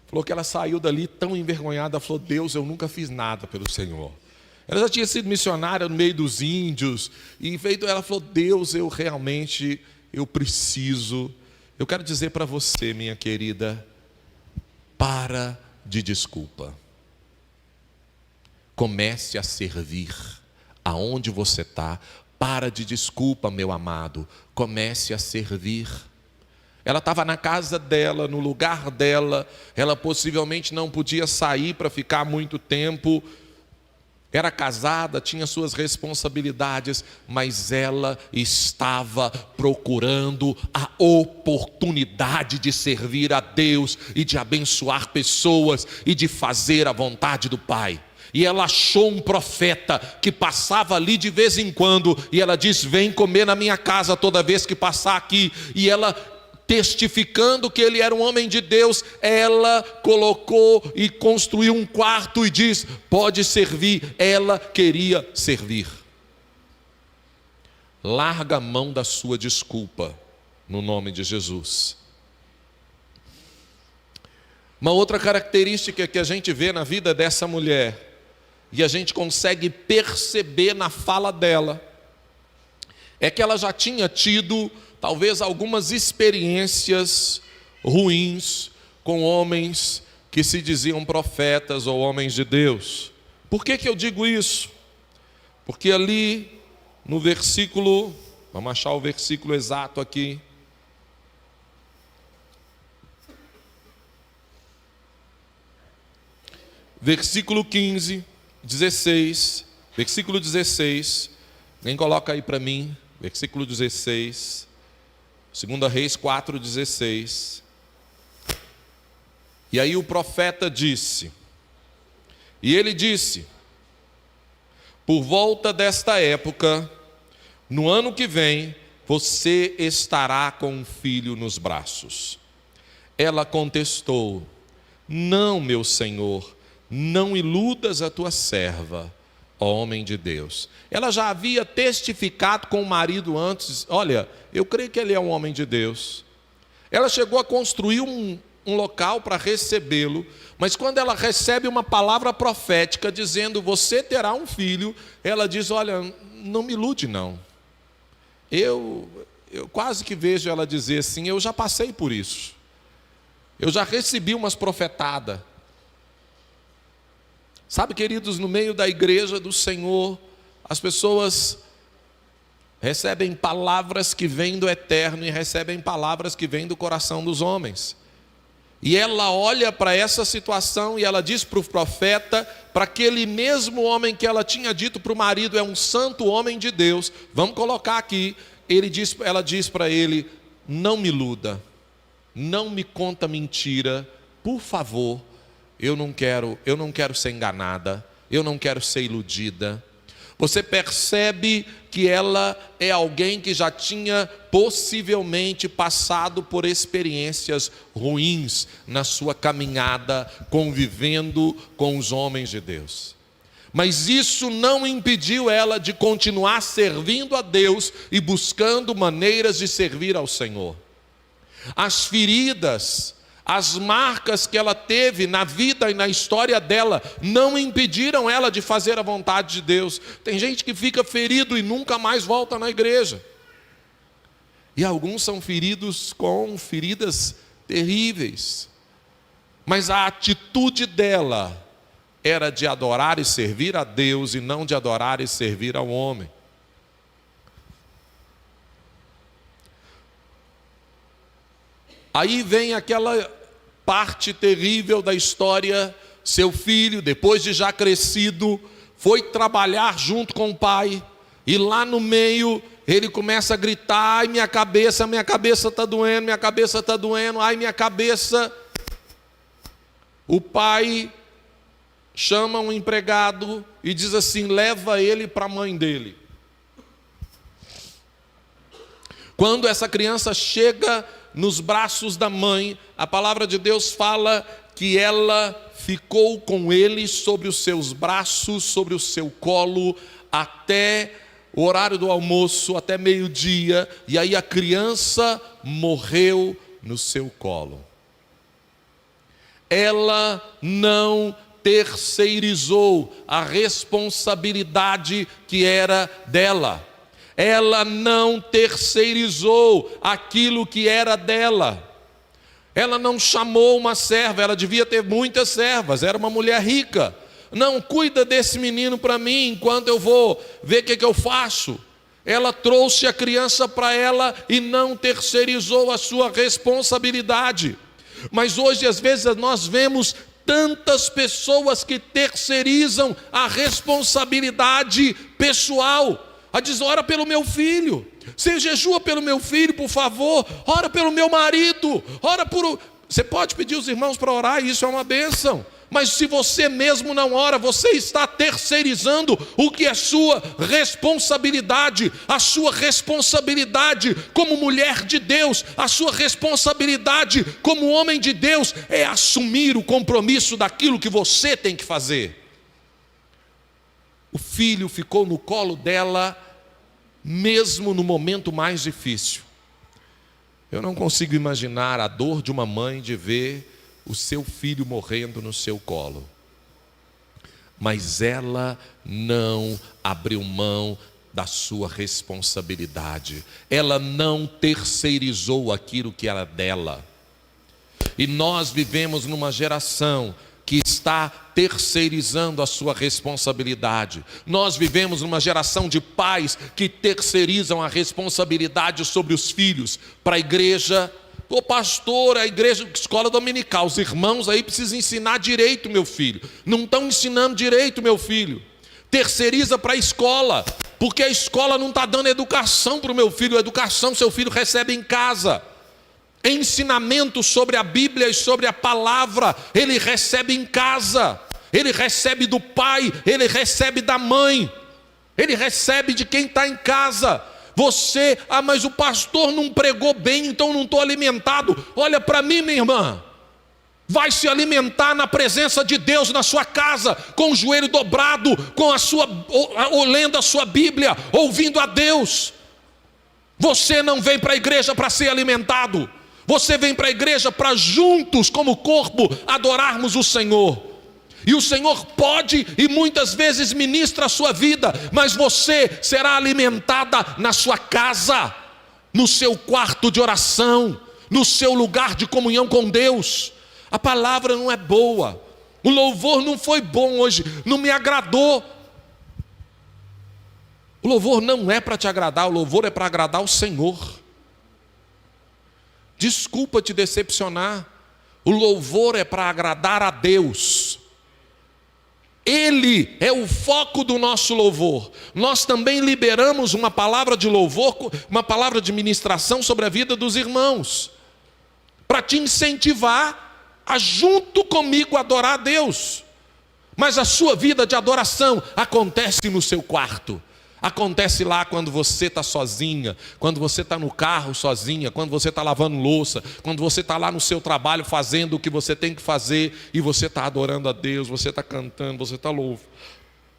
falou que ela saiu dali tão envergonhada, falou: Deus, eu nunca fiz nada pelo Senhor. Ela já tinha sido missionária no meio dos índios, e ela falou: Deus, eu preciso. Eu quero dizer para você, minha querida, para de desculpa. Comece a servir aonde você está. Para de desculpa, meu amado. Comece a servir. Ela estava na casa dela, no lugar dela, ela possivelmente não podia sair para ficar muito tempo, era casada, tinha suas responsabilidades, mas ela estava procurando a oportunidade de servir a Deus e de abençoar pessoas e de fazer a vontade do Pai. E ela achou um profeta que passava ali de vez em quando, e ela diz: vem comer na minha casa toda vez que passar aqui. E ela, testificando que ele era um homem de Deus, ela colocou e construiu um quarto e diz: pode servir. Ela queria servir. Larga a mão da sua desculpa, no nome de Jesus. Uma outra característica que a gente vê na vida dessa mulher, e a gente consegue perceber na fala dela, é que ela já tinha tido talvez algumas experiências ruins com homens que se diziam profetas ou homens de Deus. Por que eu digo isso? Porque ali no versículo, vamos achar o versículo exato aqui, versículo 15, 16, versículo 16, alguém coloca aí para mim, versículo 16, 2 Reis 4,16. E aí o profeta disse, e ele disse: por volta desta época, no ano que vem, você estará com um filho nos braços. Ela contestou: não, meu senhor, não iludas a tua serva, ó homem de Deus. Ela já havia testificado com o marido antes: olha, eu creio que ele é um homem de Deus. Ela chegou a construir um local para recebê-lo, mas quando ela recebe uma palavra profética dizendo: você terá um filho, ela diz: olha, não me ilude não. Eu quase que vejo ela dizer assim: eu já passei por isso, eu já recebi umas profetadas. Sabe, queridos, no meio da igreja do Senhor, as pessoas recebem palavras que vêm do eterno e recebem palavras que vêm do coração dos homens. E ela olha para essa situação e ela diz para o profeta, para aquele mesmo homem que ela tinha dito para o marido: é um santo homem de Deus, vamos colocar aqui. Ela diz para ele: não me iluda, não me conta mentira, por favor. Eu não quero ser enganada, eu não quero ser iludida. Você percebe que ela é alguém que já tinha possivelmente passado por experiências ruins na sua caminhada, convivendo com os homens de Deus. Mas isso não impediu ela de continuar servindo a Deus e buscando maneiras de servir ao Senhor. As feridas, as marcas que ela teve na vida e na história dela não impediram ela de fazer a vontade de Deus. Tem gente que fica ferido e nunca mais volta na igreja. E alguns são feridos com feridas terríveis. Mas a atitude dela era de adorar e servir a Deus e não de adorar e servir ao homem. Aí vem aquela parte terrível da história. Seu filho, depois de já crescido, foi trabalhar junto com o pai, e lá no meio ele começa a gritar: ai, minha cabeça está doendo, minha cabeça está doendo, ai, minha cabeça. O pai chama um empregado e diz assim: leva ele para a mãe dele. Quando essa criança chega nos braços da mãe, a palavra de Deus fala que ela ficou com ele sobre os seus braços, sobre o seu colo, até o horário do almoço, até meio-dia, e aí a criança morreu no seu colo. Ela não terceirizou a responsabilidade que era dela. Ela não terceirizou aquilo que era dela. Ela não chamou uma serva, ela devia ter muitas servas, era uma mulher rica. Não, cuida desse menino para mim enquanto eu vou ver o que eu faço. Ela trouxe a criança para ela e não terceirizou a sua responsabilidade. Mas hoje, às vezes, nós vemos tantas pessoas que terceirizam a responsabilidade pessoal. Diz: ora pelo meu filho, você jejua pelo meu filho, por favor, ora pelo meu marido, ora por... Você pode pedir os irmãos para orar, isso é uma bênção. Mas se você mesmo não ora, você está terceirizando o que é sua responsabilidade. A sua responsabilidade como mulher de Deus, a sua responsabilidade como homem de Deus é assumir o compromisso daquilo que você tem que fazer. O filho ficou no colo dela, mesmo no momento mais difícil. Eu não consigo imaginar a dor de uma mãe de ver o seu filho morrendo no seu colo. Mas ela não abriu mão da sua responsabilidade. Ela não terceirizou aquilo que era dela. E nós vivemos numa geração que está terceirizando a sua responsabilidade. Nós vivemos numa geração de pais que terceirizam a responsabilidade sobre os filhos. Para a igreja, o pastor, a igreja, escola dominical, os irmãos aí precisam ensinar direito, meu filho. Não estão ensinando direito, meu filho. Terceiriza para a escola, porque a escola não está dando educação para o meu filho. A educação seu filho recebe em casa. Ensinamento sobre a Bíblia e sobre a palavra, ele recebe em casa. Ele recebe do pai, ele recebe da mãe, ele recebe de quem está em casa. Você: mas o pastor não pregou bem, então não estou alimentado. Olha para mim, minha irmã, vai se alimentar na presença de Deus na sua casa, com o joelho dobrado, lendo a sua Bíblia, ouvindo a Deus. Você não vem para a igreja para ser alimentado, você vem para a igreja para juntos, como corpo, adorarmos o Senhor. E o Senhor pode e muitas vezes ministra a sua vida, mas você será alimentada na sua casa, no seu quarto de oração, no seu lugar de comunhão com Deus. A palavra não é boa, o louvor não foi bom hoje, não me agradou. O louvor não é para te agradar, o louvor é para agradar o Senhor. Desculpa te decepcionar, o louvor é para agradar a Deus. Ele é o foco do nosso louvor. Nós também liberamos uma palavra de louvor, uma palavra de ministração sobre a vida dos irmãos, para te incentivar a junto comigo adorar a Deus. Mas a sua vida de adoração acontece no seu quarto. Acontece lá quando você está sozinha, quando você está no carro sozinha, quando você está lavando louça, quando você está lá no seu trabalho fazendo o que você tem que fazer e você está adorando a Deus, você está cantando, você está louvando,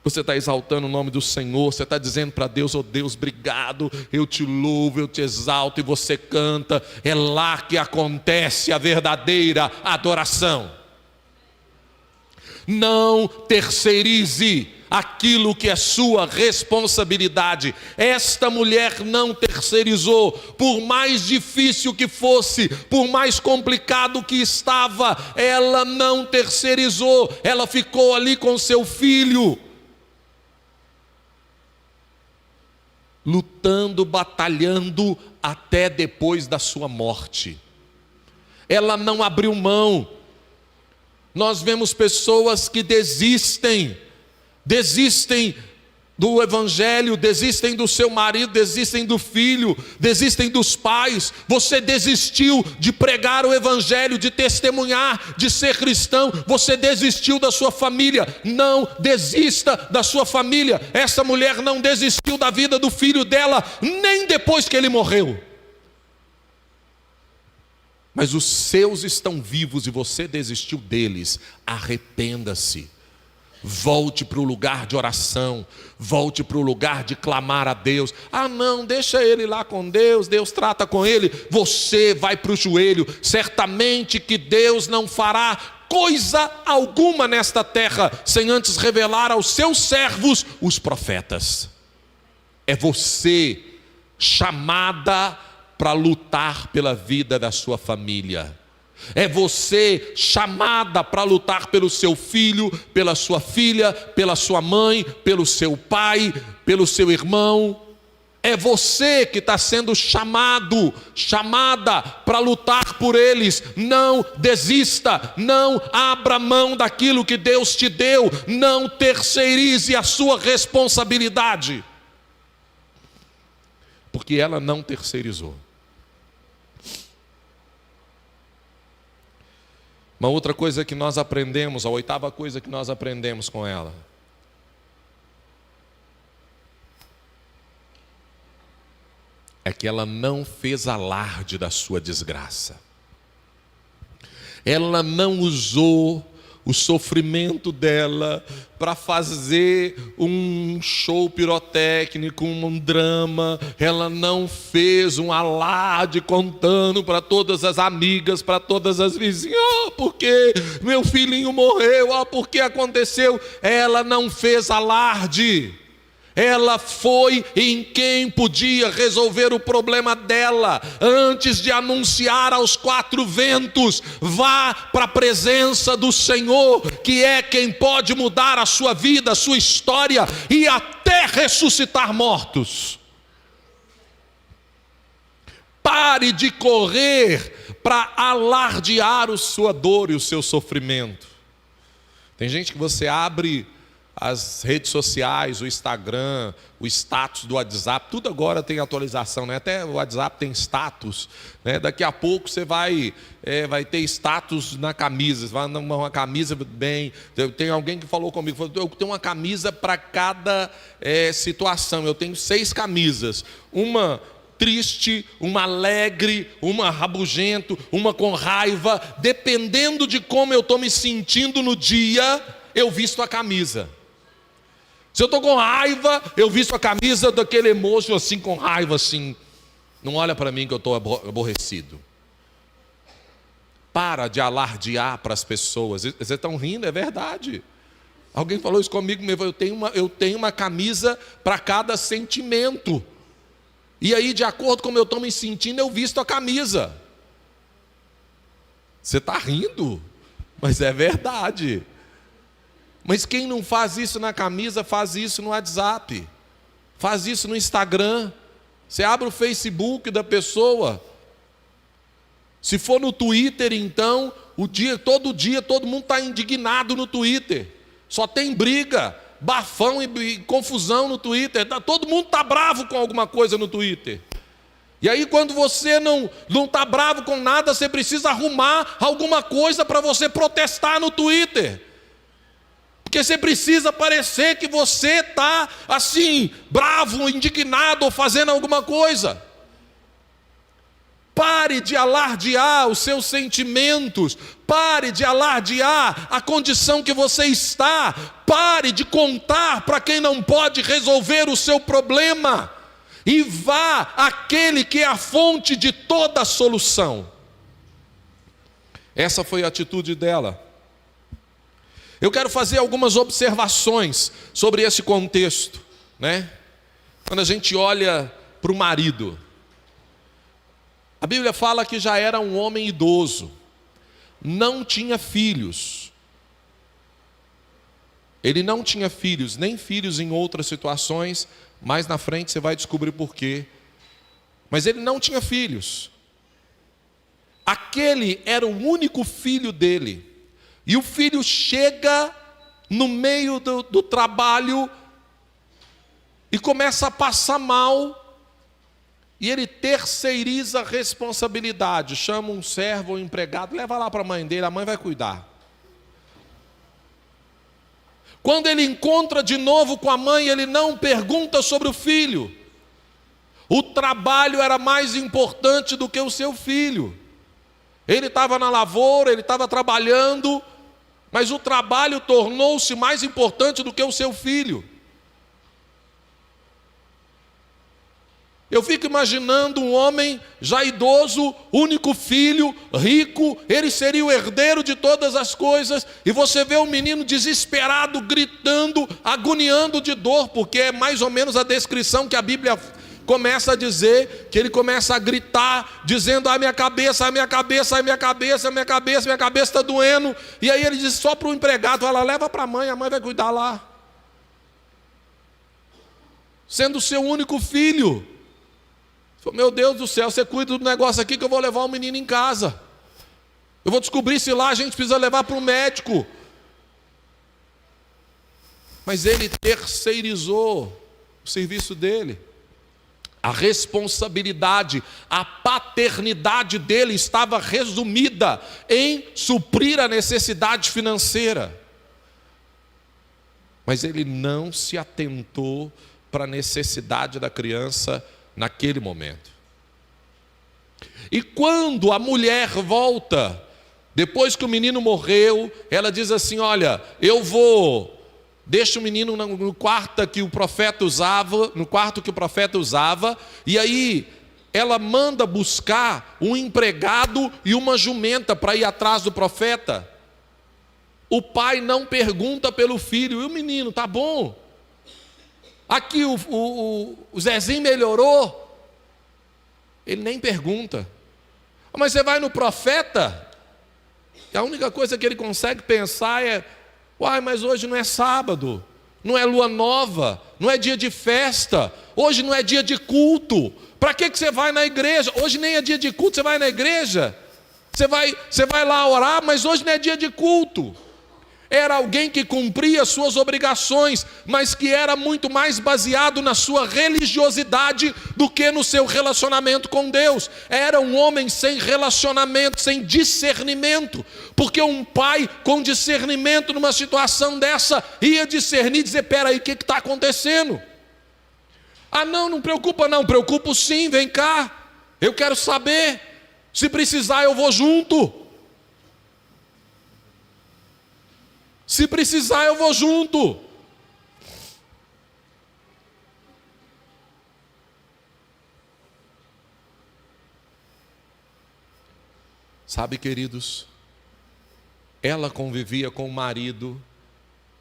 você está exaltando o nome do Senhor, você está dizendo para Deus: oh Deus, obrigado, eu te louvo, eu te exalto, e você canta. É lá que acontece a verdadeira adoração. Não terceirize aquilo que é sua responsabilidade. Esta mulher não terceirizou, por mais difícil que fosse, por mais complicado que estava, ela não terceirizou, ela ficou ali com seu filho, lutando, batalhando até depois da sua morte. Ela não abriu mão. Nós vemos pessoas que desistem do evangelho, desistem do seu marido, desistem do filho, desistem dos pais. Você desistiu de pregar o evangelho, de testemunhar, de ser cristão. Você desistiu da sua família. Não desista da sua família. Essa mulher não desistiu da vida do filho dela, nem depois que ele morreu. Mas os seus estão vivos e você desistiu deles. Arrependa-se. Volte para o lugar de oração, volte para o lugar de clamar a Deus. Não, deixa ele lá com Deus, Deus trata com ele. Você vai para o joelho. Certamente que Deus não fará coisa alguma nesta terra sem antes revelar aos seus servos, os profetas. É você chamada para lutar pela vida da sua família. É você chamada para lutar pelo seu filho, pela sua filha, pela sua mãe, pelo seu pai, pelo seu irmão. É você que está sendo chamada para lutar por eles. Não desista, não abra mão daquilo que Deus te deu, não terceirize a sua responsabilidade, porque ela não terceirizou. Uma outra coisa que nós aprendemos, a oitava coisa que nós aprendemos com ela, é que ela não fez alarde da sua desgraça. Ela não usou o sofrimento dela para fazer um show pirotécnico, um drama. Ela não fez um alarde contando para todas as amigas, para todas as vizinhas: porque meu filhinho morreu, porque aconteceu. Ela não fez alarde. Ela foi em quem podia resolver o problema dela. Antes de anunciar aos quatro ventos: vá para a presença do Senhor, que é quem pode mudar a sua vida, a sua história e até ressuscitar mortos. Pare de correr para alardear a sua dor e o seu sofrimento. Tem gente que você abre as redes sociais, o Instagram, o status do WhatsApp, tudo agora tem atualização, né? Até o WhatsApp tem status, né? Daqui a pouco você vai ter status na camisa. Você vai numa camisa bem. Tem alguém que falou comigo, falou: eu tenho uma camisa para cada situação. Eu tenho 6 camisas, uma triste, uma alegre, uma rabugento, uma com raiva. Dependendo de como eu estou me sentindo no dia, eu visto a camisa. Se eu estou com raiva, eu visto a camisa daquele emoji assim, com raiva assim. Não olha para mim que eu estou aborrecido. Para de alardear para as pessoas. Vocês estão rindo, é verdade. Alguém falou isso comigo, eu tenho uma camisa para cada sentimento. E aí, de acordo com como eu estou me sentindo, eu visto a camisa. Você está rindo, mas é verdade. Mas quem não faz isso na camisa, faz isso no WhatsApp, faz isso no Instagram. Você abre o Facebook da pessoa. Se for no Twitter, então, todo dia todo mundo está indignado no Twitter. Só tem briga, bafão e confusão no Twitter. Todo mundo está bravo com alguma coisa no Twitter. E aí, quando você não está bravo com nada, você precisa arrumar alguma coisa para você protestar no Twitter. Porque você precisa parecer que você está assim, bravo, indignado, ou fazendo alguma coisa. Pare de alardear os seus sentimentos. Pare de alardear a condição que você está. Pare de contar para quem não pode resolver o seu problema. E vá àquele que é a fonte de toda a solução. Essa foi a atitude dela. Eu quero fazer algumas observações sobre esse contexto, né? Quando a gente olha para o marido, a Bíblia fala que já era um homem idoso, não tinha filhos. Ele não tinha filhos, nem filhos em outras situações. Mais na frente você vai descobrir por quê. Mas ele não tinha filhos. Aquele era o único filho dele. E o filho chega no meio do trabalho e começa a passar mal. E ele terceiriza a responsabilidade. Chama um servo ou um empregado, leva lá para a mãe dele, a mãe vai cuidar. Quando ele encontra de novo com a mãe, ele não pergunta sobre o filho. O trabalho era mais importante do que o seu filho. Ele estava na lavoura, ele estava trabalhando, mas o trabalho tornou-se mais importante do que o seu filho. Eu fico imaginando um homem já idoso, único filho, rico, ele seria o herdeiro de todas as coisas, e você vê um menino desesperado, gritando, agoniando de dor, porque é mais ou menos a descrição que a Bíblia começa a dizer, que ele começa a gritar, dizendo: a minha cabeça, a minha cabeça, a minha cabeça, a minha cabeça, minha cabeça está doendo. E aí ele diz só para o empregado: ela leva para a mãe vai cuidar lá. Sendo o seu único filho. Falou, meu Deus do céu, você cuida do negócio aqui que eu vou levar o menino em casa. Eu vou descobrir se lá a gente precisa levar para o médico. Mas ele terceirizou o serviço dele. A responsabilidade, a paternidade dele estava resumida em suprir a necessidade financeira. Mas ele não se atentou para a necessidade da criança naquele momento. E quando a mulher volta, depois que o menino morreu, ela diz assim, olha, deixa o menino no quarto que o profeta usava, e aí ela manda buscar um empregado e uma jumenta para ir atrás do profeta. O pai não pergunta pelo filho, e o menino, tá bom? Aqui o Zezinho melhorou? Ele nem pergunta. Mas você vai no profeta? E a única coisa que ele consegue pensar é, mas hoje não é sábado, não é lua nova, não é dia de festa, hoje não é dia de culto. Para que você vai na igreja? Hoje nem é dia de culto, você vai na igreja? Você vai lá orar, mas hoje não é dia de culto. Era alguém que cumpria suas obrigações, mas que era muito mais baseado na sua religiosidade do que no seu relacionamento com Deus. Era um homem sem relacionamento, sem discernimento, porque um pai com discernimento numa situação dessa ia discernir e dizer, peraí, o que está acontecendo? Não preocupa não, preocupo sim, vem cá, eu quero saber, se precisar eu vou junto. Se precisar, eu vou junto. Sabe, queridos, ela convivia com um marido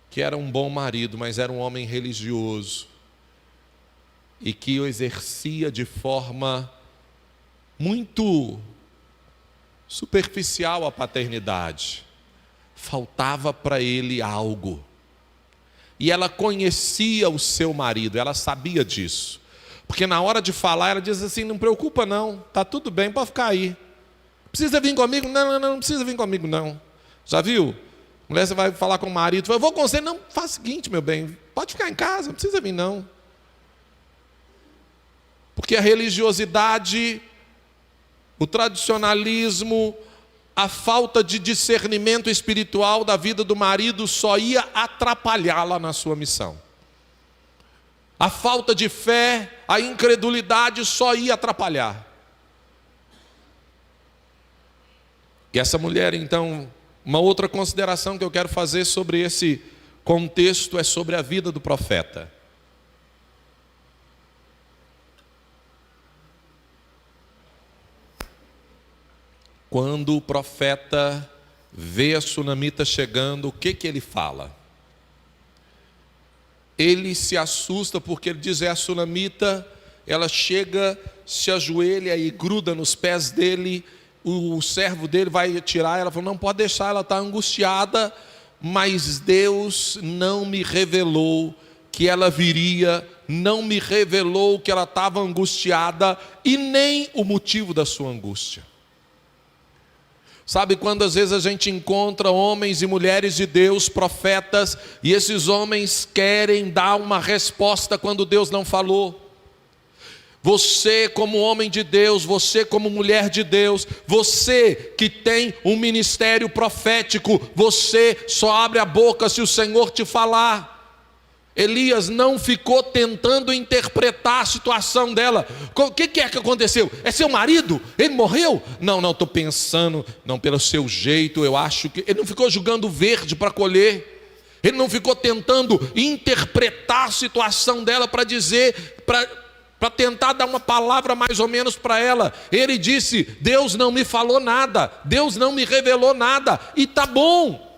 que era um bom marido, mas era um homem religioso e que o exercia de forma muito superficial a paternidade. Faltava para ele algo. E ela conhecia o seu marido, ela sabia disso. Porque na hora de falar, ela diz assim, não preocupa não, está tudo bem, pode ficar aí. Precisa vir comigo? Não precisa vir comigo não. Já viu? Mulher, você vai falar com o marido, eu vou com você, não, faz o seguinte, meu bem, pode ficar em casa, não precisa vir não. Porque a religiosidade, o tradicionalismo, a falta de discernimento espiritual da vida do marido só ia atrapalhá-la na sua missão. A falta de fé, a incredulidade só ia atrapalhar. E essa mulher, então, uma outra consideração que eu quero fazer sobre esse contexto é sobre a vida do profeta. Quando o profeta vê a sunamita chegando, o que ele fala? Ele se assusta porque ele diz, a sunamita, ela chega, se ajoelha e gruda nos pés dele, o servo dele vai tirar, ela falou, não pode deixar, ela está angustiada, mas Deus não me revelou que ela viria, não me revelou que ela estava angustiada e nem o motivo da sua angústia. Sabe quando às vezes a gente encontra homens e mulheres de Deus, profetas, e esses homens querem dar uma resposta quando Deus não falou? Você como homem de Deus, você como mulher de Deus, você que tem um ministério profético, você só abre a boca se o Senhor te falar. Elias não ficou tentando interpretar a situação dela. O que é que aconteceu? É seu marido? Ele morreu? Não, estou pensando, não, pelo seu jeito, eu acho que... Ele não ficou jogando verde para colher. Ele não ficou tentando interpretar a situação dela para dizer, para tentar dar uma palavra mais ou menos para ela. Ele disse, Deus não me falou nada, Deus não me revelou nada, e tá bom.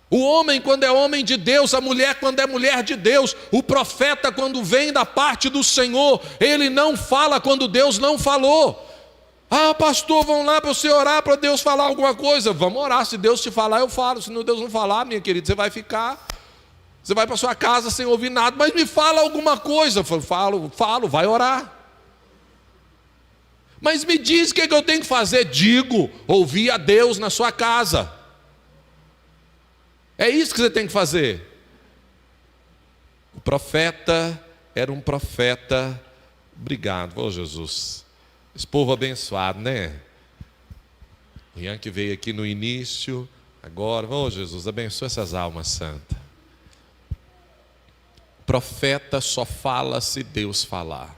O homem quando é homem de Deus, a mulher quando é mulher de Deus, o profeta quando vem da parte do Senhor, ele não fala quando Deus não falou. Pastor, vamos lá para você orar para Deus falar alguma coisa. Vamos orar, se Deus te falar eu falo, se Deus não falar, minha querida, você vai ficar, você vai para sua casa sem ouvir nada, mas me fala alguma coisa. Eu falo, vai orar. Mas me diz o que eu tenho que fazer. Digo, ouvir a Deus na sua casa. É isso que você tem que fazer. O profeta era um profeta. Obrigado, ô Jesus. Esse povo abençoado, né? O Ian que veio aqui no início, agora, ô Jesus, abençoa essas almas santas. O profeta só fala se Deus falar.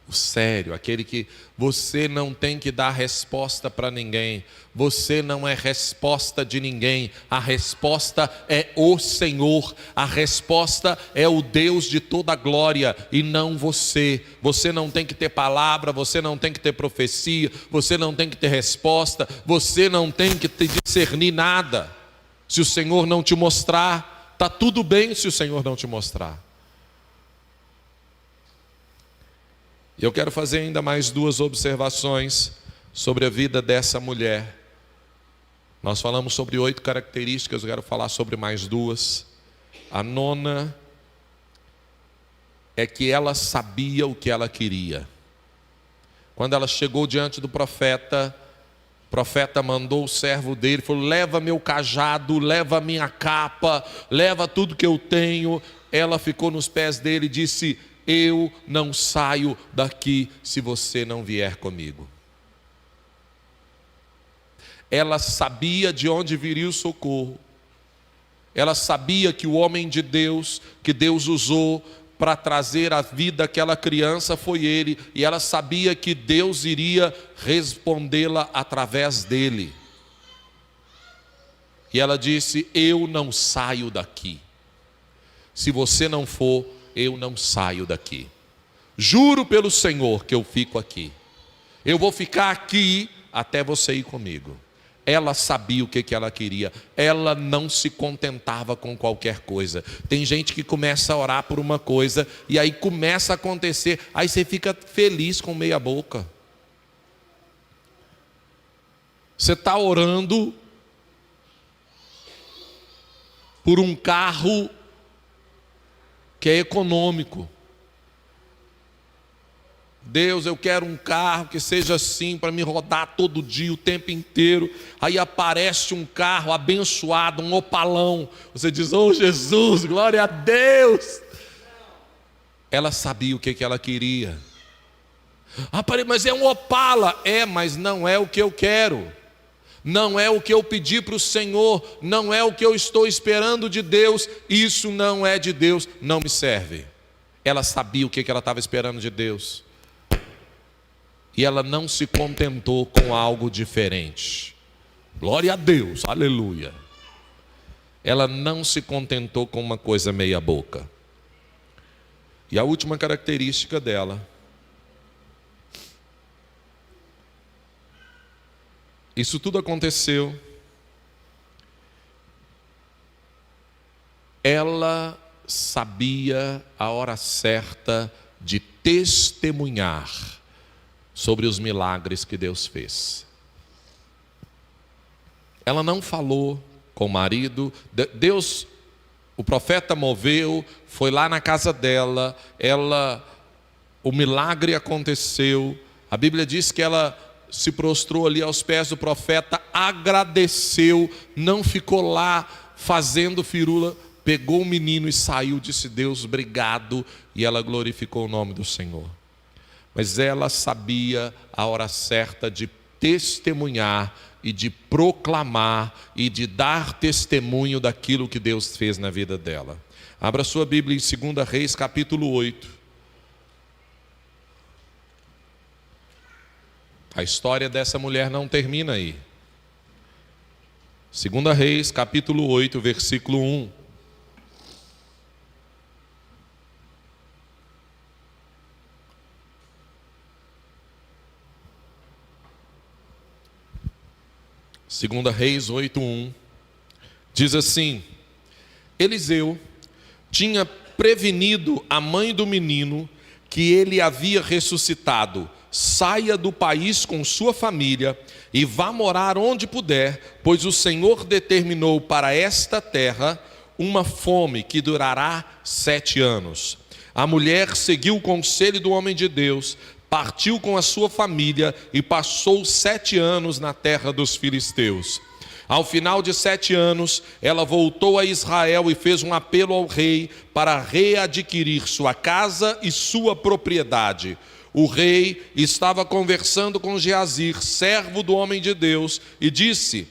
O sério, aquele que você não tem que dar resposta para ninguém, você não é resposta de ninguém, a resposta é o Senhor, a resposta é o Deus de toda a glória e não você. Você não tem que ter palavra, você não tem que ter profecia, você não tem que ter resposta, você não tem que discernir nada. Se o Senhor não te mostrar, está tudo bem se o Senhor não te mostrar. E eu quero fazer ainda mais 2 observações sobre a vida dessa mulher. Nós falamos sobre 8 características, eu quero falar sobre mais 2. A 9ª é que ela sabia o que ela queria. Quando ela chegou diante do profeta, o profeta mandou o servo dele, falou: leva meu cajado, leva minha capa, leva tudo que eu tenho. Ela ficou nos pés dele e disse: eu não saio daqui se você não vier comigo. Ela sabia de onde viria o socorro. Ela sabia que o homem de Deus, que Deus usou para trazer a vida àquela criança foi ele. E ela sabia que Deus iria respondê-la através dele. E ela disse: eu não saio daqui. Se você não for, eu não saio daqui. Juro pelo Senhor que eu fico aqui. Eu vou ficar aqui até você ir comigo. Ela sabia o que ela queria. Ela não se contentava com qualquer coisa. Tem gente que começa a orar por uma coisa e aí começa a acontecer. Aí você fica feliz com meia boca. Você está orando por um carro que é econômico. Deus, eu quero um carro que seja assim, para me rodar todo dia, o tempo inteiro. Aí aparece um carro abençoado, um opalão. Você diz: oh Jesus, glória a Deus. Ela sabia o que ela queria. Ah, mas é um Opala. É, mas não é o que eu quero. Não é o que eu pedi para o Senhor, não é o que eu estou esperando de Deus, isso não é de Deus, não me serve. Ela sabia o que ela estava esperando de Deus. E ela não se contentou com algo diferente. Glória a Deus, aleluia. Ela não se contentou com uma coisa meia boca. E a última característica dela, isso tudo aconteceu. Ela sabia a hora certa de testemunhar sobre os milagres que Deus fez. Ela não falou com o marido. Deus, o profeta moveu, foi lá na casa dela. O milagre aconteceu. A Bíblia diz que ela se prostrou ali aos pés do profeta, agradeceu, não ficou lá fazendo firula, pegou o menino e saiu, disse: Deus, obrigado, e ela glorificou o nome do Senhor. Mas ela sabia a hora certa de testemunhar e de proclamar e de dar testemunho daquilo que Deus fez na vida dela. Abra sua Bíblia em 2 Reis, capítulo 8. A história dessa mulher não termina aí. 2 Reis, capítulo 8, versículo 1. Segunda Reis 8:1 diz assim: Eliseu tinha prevenido a mãe do menino que ele havia ressuscitado: saia do país com sua família e vá morar onde puder, pois o Senhor determinou para esta terra uma fome que durará 7 anos. A mulher seguiu o conselho do homem de Deus, partiu com a sua família e passou 7 anos na terra dos filisteus. Ao final de 7 anos, ela voltou a Israel e fez um apelo ao rei para readquirir sua casa e sua propriedade. O rei estava conversando com Geazir, servo do homem de Deus, e disse: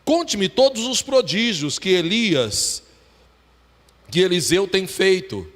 conte-me todos os prodígios que Eliseu tem feito.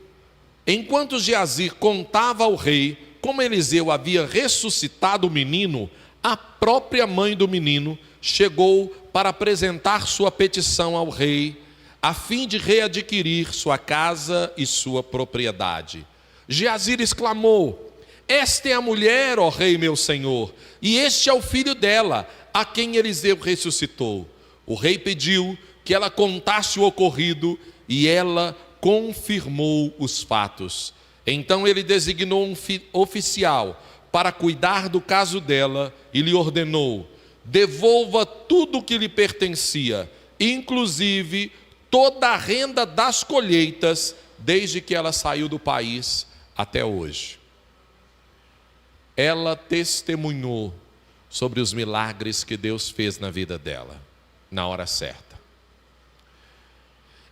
Enquanto Geazir contava ao rei como Eliseu havia ressuscitado o menino, a própria mãe do menino chegou para apresentar sua petição ao rei, a fim de readquirir sua casa e sua propriedade. Geazir exclamou: esta é a mulher, ó rei meu senhor, e este é o filho dela, a quem Eliseu ressuscitou. O rei pediu que ela contasse o ocorrido e ela confirmou os fatos. Então ele designou um oficial para cuidar do caso dela e lhe ordenou: devolva tudo o que lhe pertencia, inclusive toda a renda das colheitas, desde que ela saiu do país até hoje. Ela testemunhou sobre os milagres que Deus fez na vida dela, na hora certa.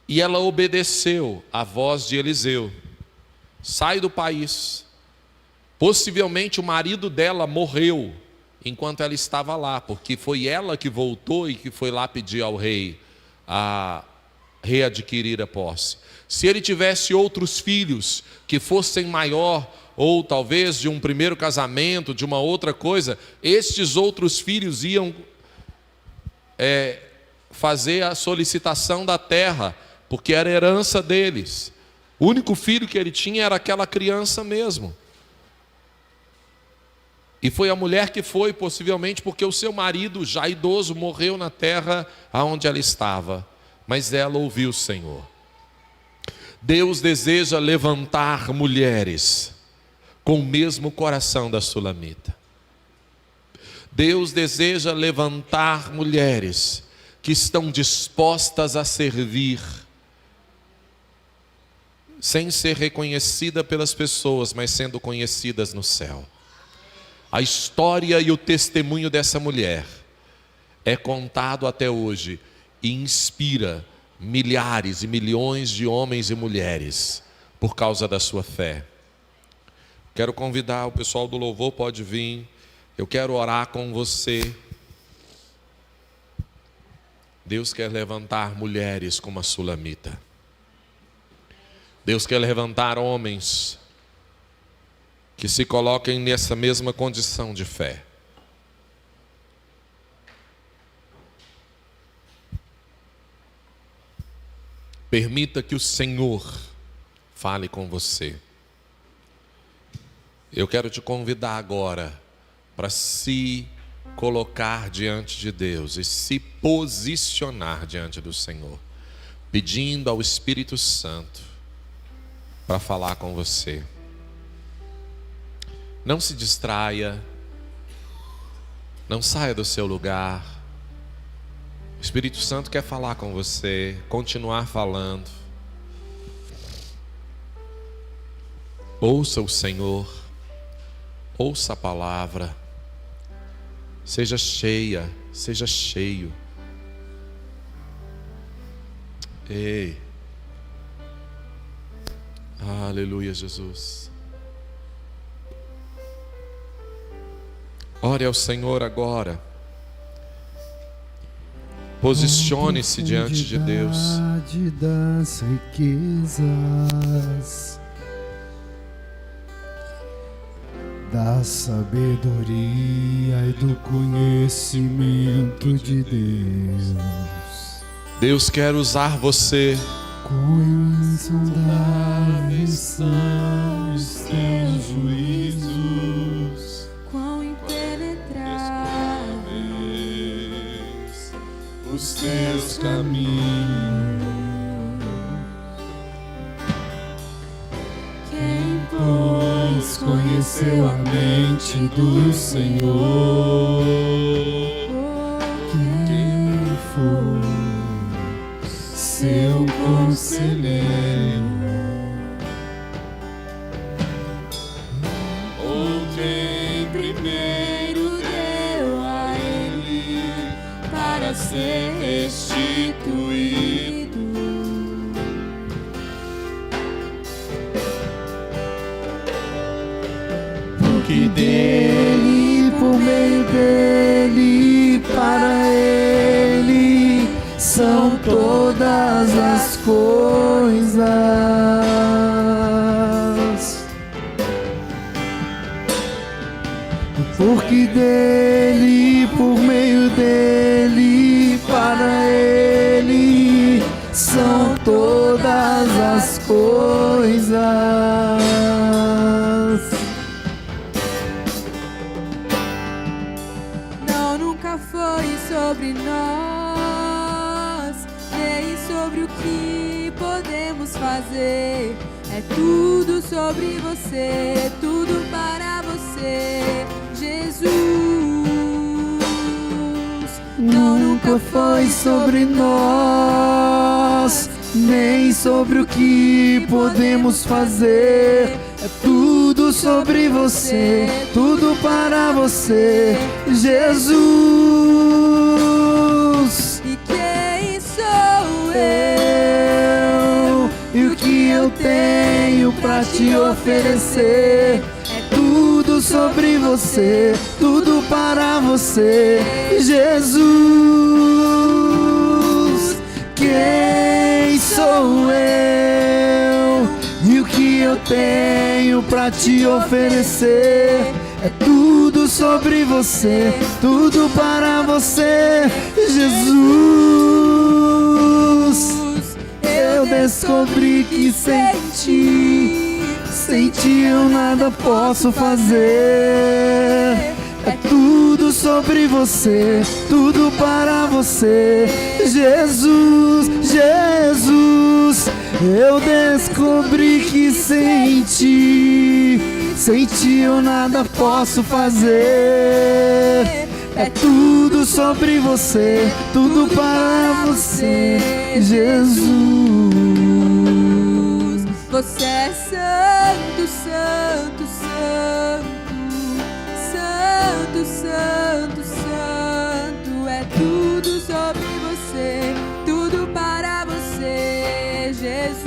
E ela obedeceu à voz de Eliseu. Sai do país. Possivelmente o marido dela morreu enquanto ela estava lá, porque foi ela que voltou e que foi lá pedir ao rei a readquirir a posse. Se ele tivesse outros filhos que fossem maior, ou talvez de um primeiro casamento, de uma outra coisa, estes outros filhos iam fazer a solicitação da terra, porque era herança deles. O único filho que ele tinha era aquela criança mesmo. E foi a mulher que foi, possivelmente porque o seu marido, já idoso, morreu na terra onde ela estava. Mas ela ouviu o Senhor. Deus deseja levantar mulheres com o mesmo coração da sulamita. Deus deseja levantar mulheres que estão dispostas a servir, sem ser reconhecida pelas pessoas, mas sendo conhecidas no céu. A história e o testemunho dessa mulher é contado até hoje e inspira milhares e milhões de homens e mulheres por causa da sua fé. Quero convidar o pessoal do louvor, pode vir. Eu quero orar com você. Deus quer levantar mulheres como a sulamita. Deus quer levantar homens que se coloquem nessa mesma condição de fé. Permita que o Senhor fale com você. Eu quero te convidar agora para se colocar diante de Deus e se posicionar diante do Senhor, pedindo ao Espírito Santo para falar com você. Não se distraia, não saia do seu lugar. O Espírito Santo quer falar com você, continuar falando. Ouça o Senhor, ouça a palavra. Seja cheia, seja cheio. Ei. Aleluia, Jesus. Ore ao Senhor agora. Posicione-se diante de Deus. Das riquezas, da sabedoria e do conhecimento de Deus. Deus quer usar você. Quão insondáveis são os teus juízos, quão impenetráveis os teus caminhos. Quem, Pois conheceu a mente do Senhor, quem foi seu conselheiro, ou quem para ser restituído. Porque dele, por meio dele, para ele são todas as coisas. Porque dele, por meio dele, para ele são todas as coisas. Não, nunca foi sobre nós, nem sobre o que podemos fazer. É tudo sobre você, tudo para você, Jesus. Não, nunca foi sobre nós, nem sobre o que podemos fazer. É tudo sobre você, tudo para você, Jesus. E quem sou Eu, e o que eu tenho pra te oferecer. É tudo sobre você, tudo para você, Jesus. Quem sou eu? E o que eu tenho pra te oferecer? É tudo sobre você, tudo para você, Jesus. Eu descobri que sem ti eu nada posso fazer. É tudo sobre você, tudo para você, Jesus, Jesus. Eu descobri que sem ti eu nada posso fazer. É tudo sobre você, tudo para você, Jesus. Você é santo, santo, santo, santo, santo, santo. É tudo sobre você, tudo para você, Jesus.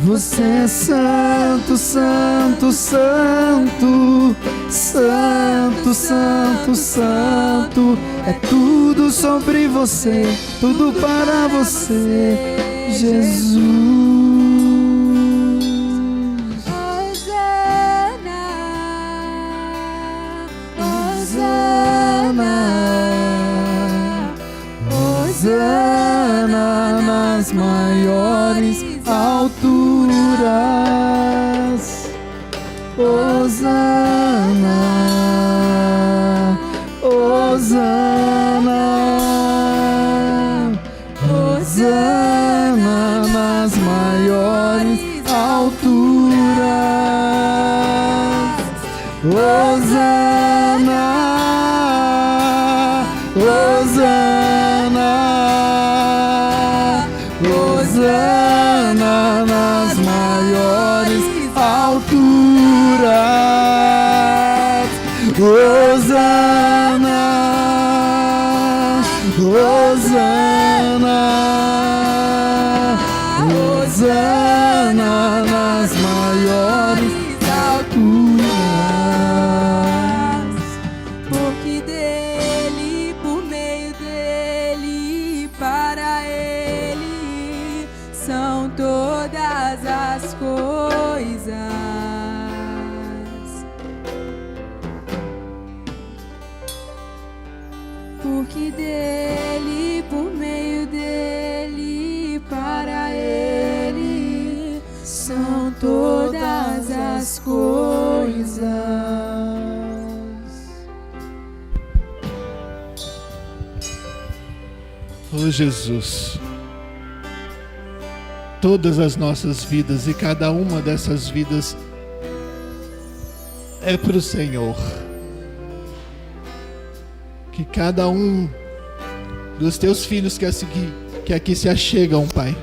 Você é santo, santo, santo, santo, santo, santo. É tudo sobre você, tudo para você, Jesus. Hosana, Hosana, Hosana nas maiores alturas. Hosana, Hosana, Hosana nas maiores alturas. Hosana, Hosana, Hosana nas maiores alturas. Hosana, Hosana, Hosana nas maiores alturas. porque dele, por meio dele, para ele são todas as coisas. Porque dele, por meio dele, para ele são todas as coisas. Oh Jesus, todas as nossas vidas e cada uma dessas vidas é para o Senhor. Que cada um dos teus filhos que aqui se achegam, Pai,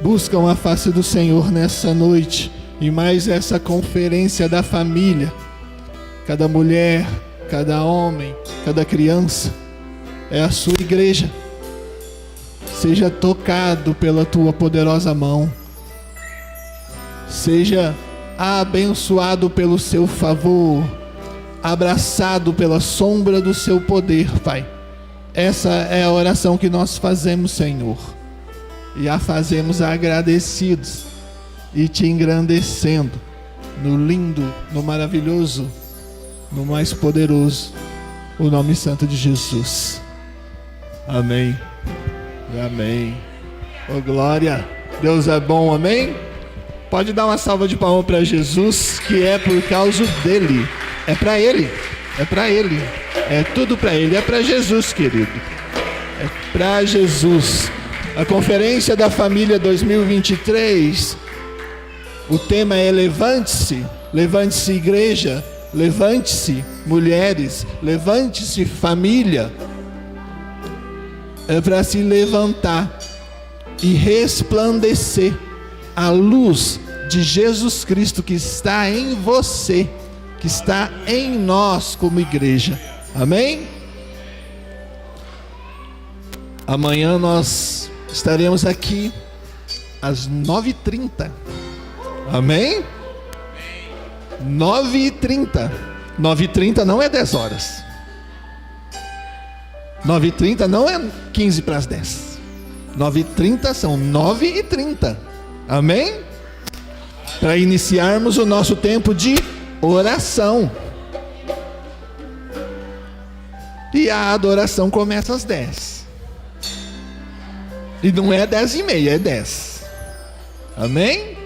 buscam a face do Senhor nessa noite e mais essa conferência da família. Cada mulher, cada homem, cada criança, é a sua igreja. Seja tocado pela tua poderosa mão. Seja abençoado pelo seu favor, abraçado pela sombra do seu poder, Pai. Essa é a oração que nós fazemos, Senhor, e a fazemos agradecidos e te engrandecendo no lindo, no maravilhoso, no mais poderoso, o nome santo de Jesus. Amém. Amém. Oh, glória. Deus é bom, amém? Pode dar uma salva de palmas para Jesus, que é por causa dele. É para ele. É para ele. É tudo para ele. É para Jesus, querido. É para Jesus. A Conferência da Família 2023, o tema é levante-se. Levante-se, igreja. Levante-se, mulheres. Levante-se, família. É para se levantar e resplandecer a luz de Jesus Cristo que está em você, que está em nós como igreja. Amém? Amanhã nós estaremos aqui às 9h30. Amém? 9h30. 9h30 não é 10 horas. 9h30 não é 15 para as 10. 9h30 são 9h30. Amém? Para iniciarmos o nosso tempo de oração. E a adoração começa às 10. E não é 10h30, é 10. Amém?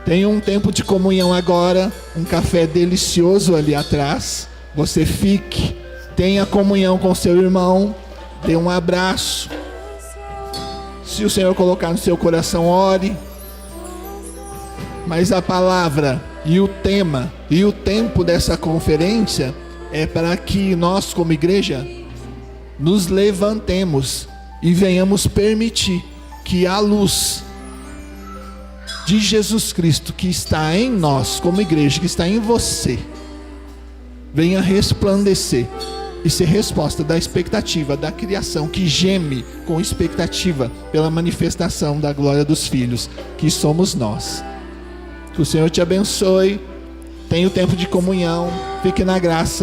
Tem um tempo de comunhão agora. Um café delicioso ali atrás. Você fique. Tenha comunhão com seu irmão. Dê um abraço. Se o Senhor colocar no seu coração, ore. Mas a palavra e o tema e o tempo dessa conferência é para que nós, como igreja, nos levantemos e venhamos permitir que a luz de Jesus Cristo que está em nós, como igreja, que está em você, venha resplandecer e ser resposta da expectativa da criação que geme com expectativa pela manifestação da glória dos filhos, que somos nós. Que o Senhor te abençoe. Tenha o tempo de comunhão. Fique na graça.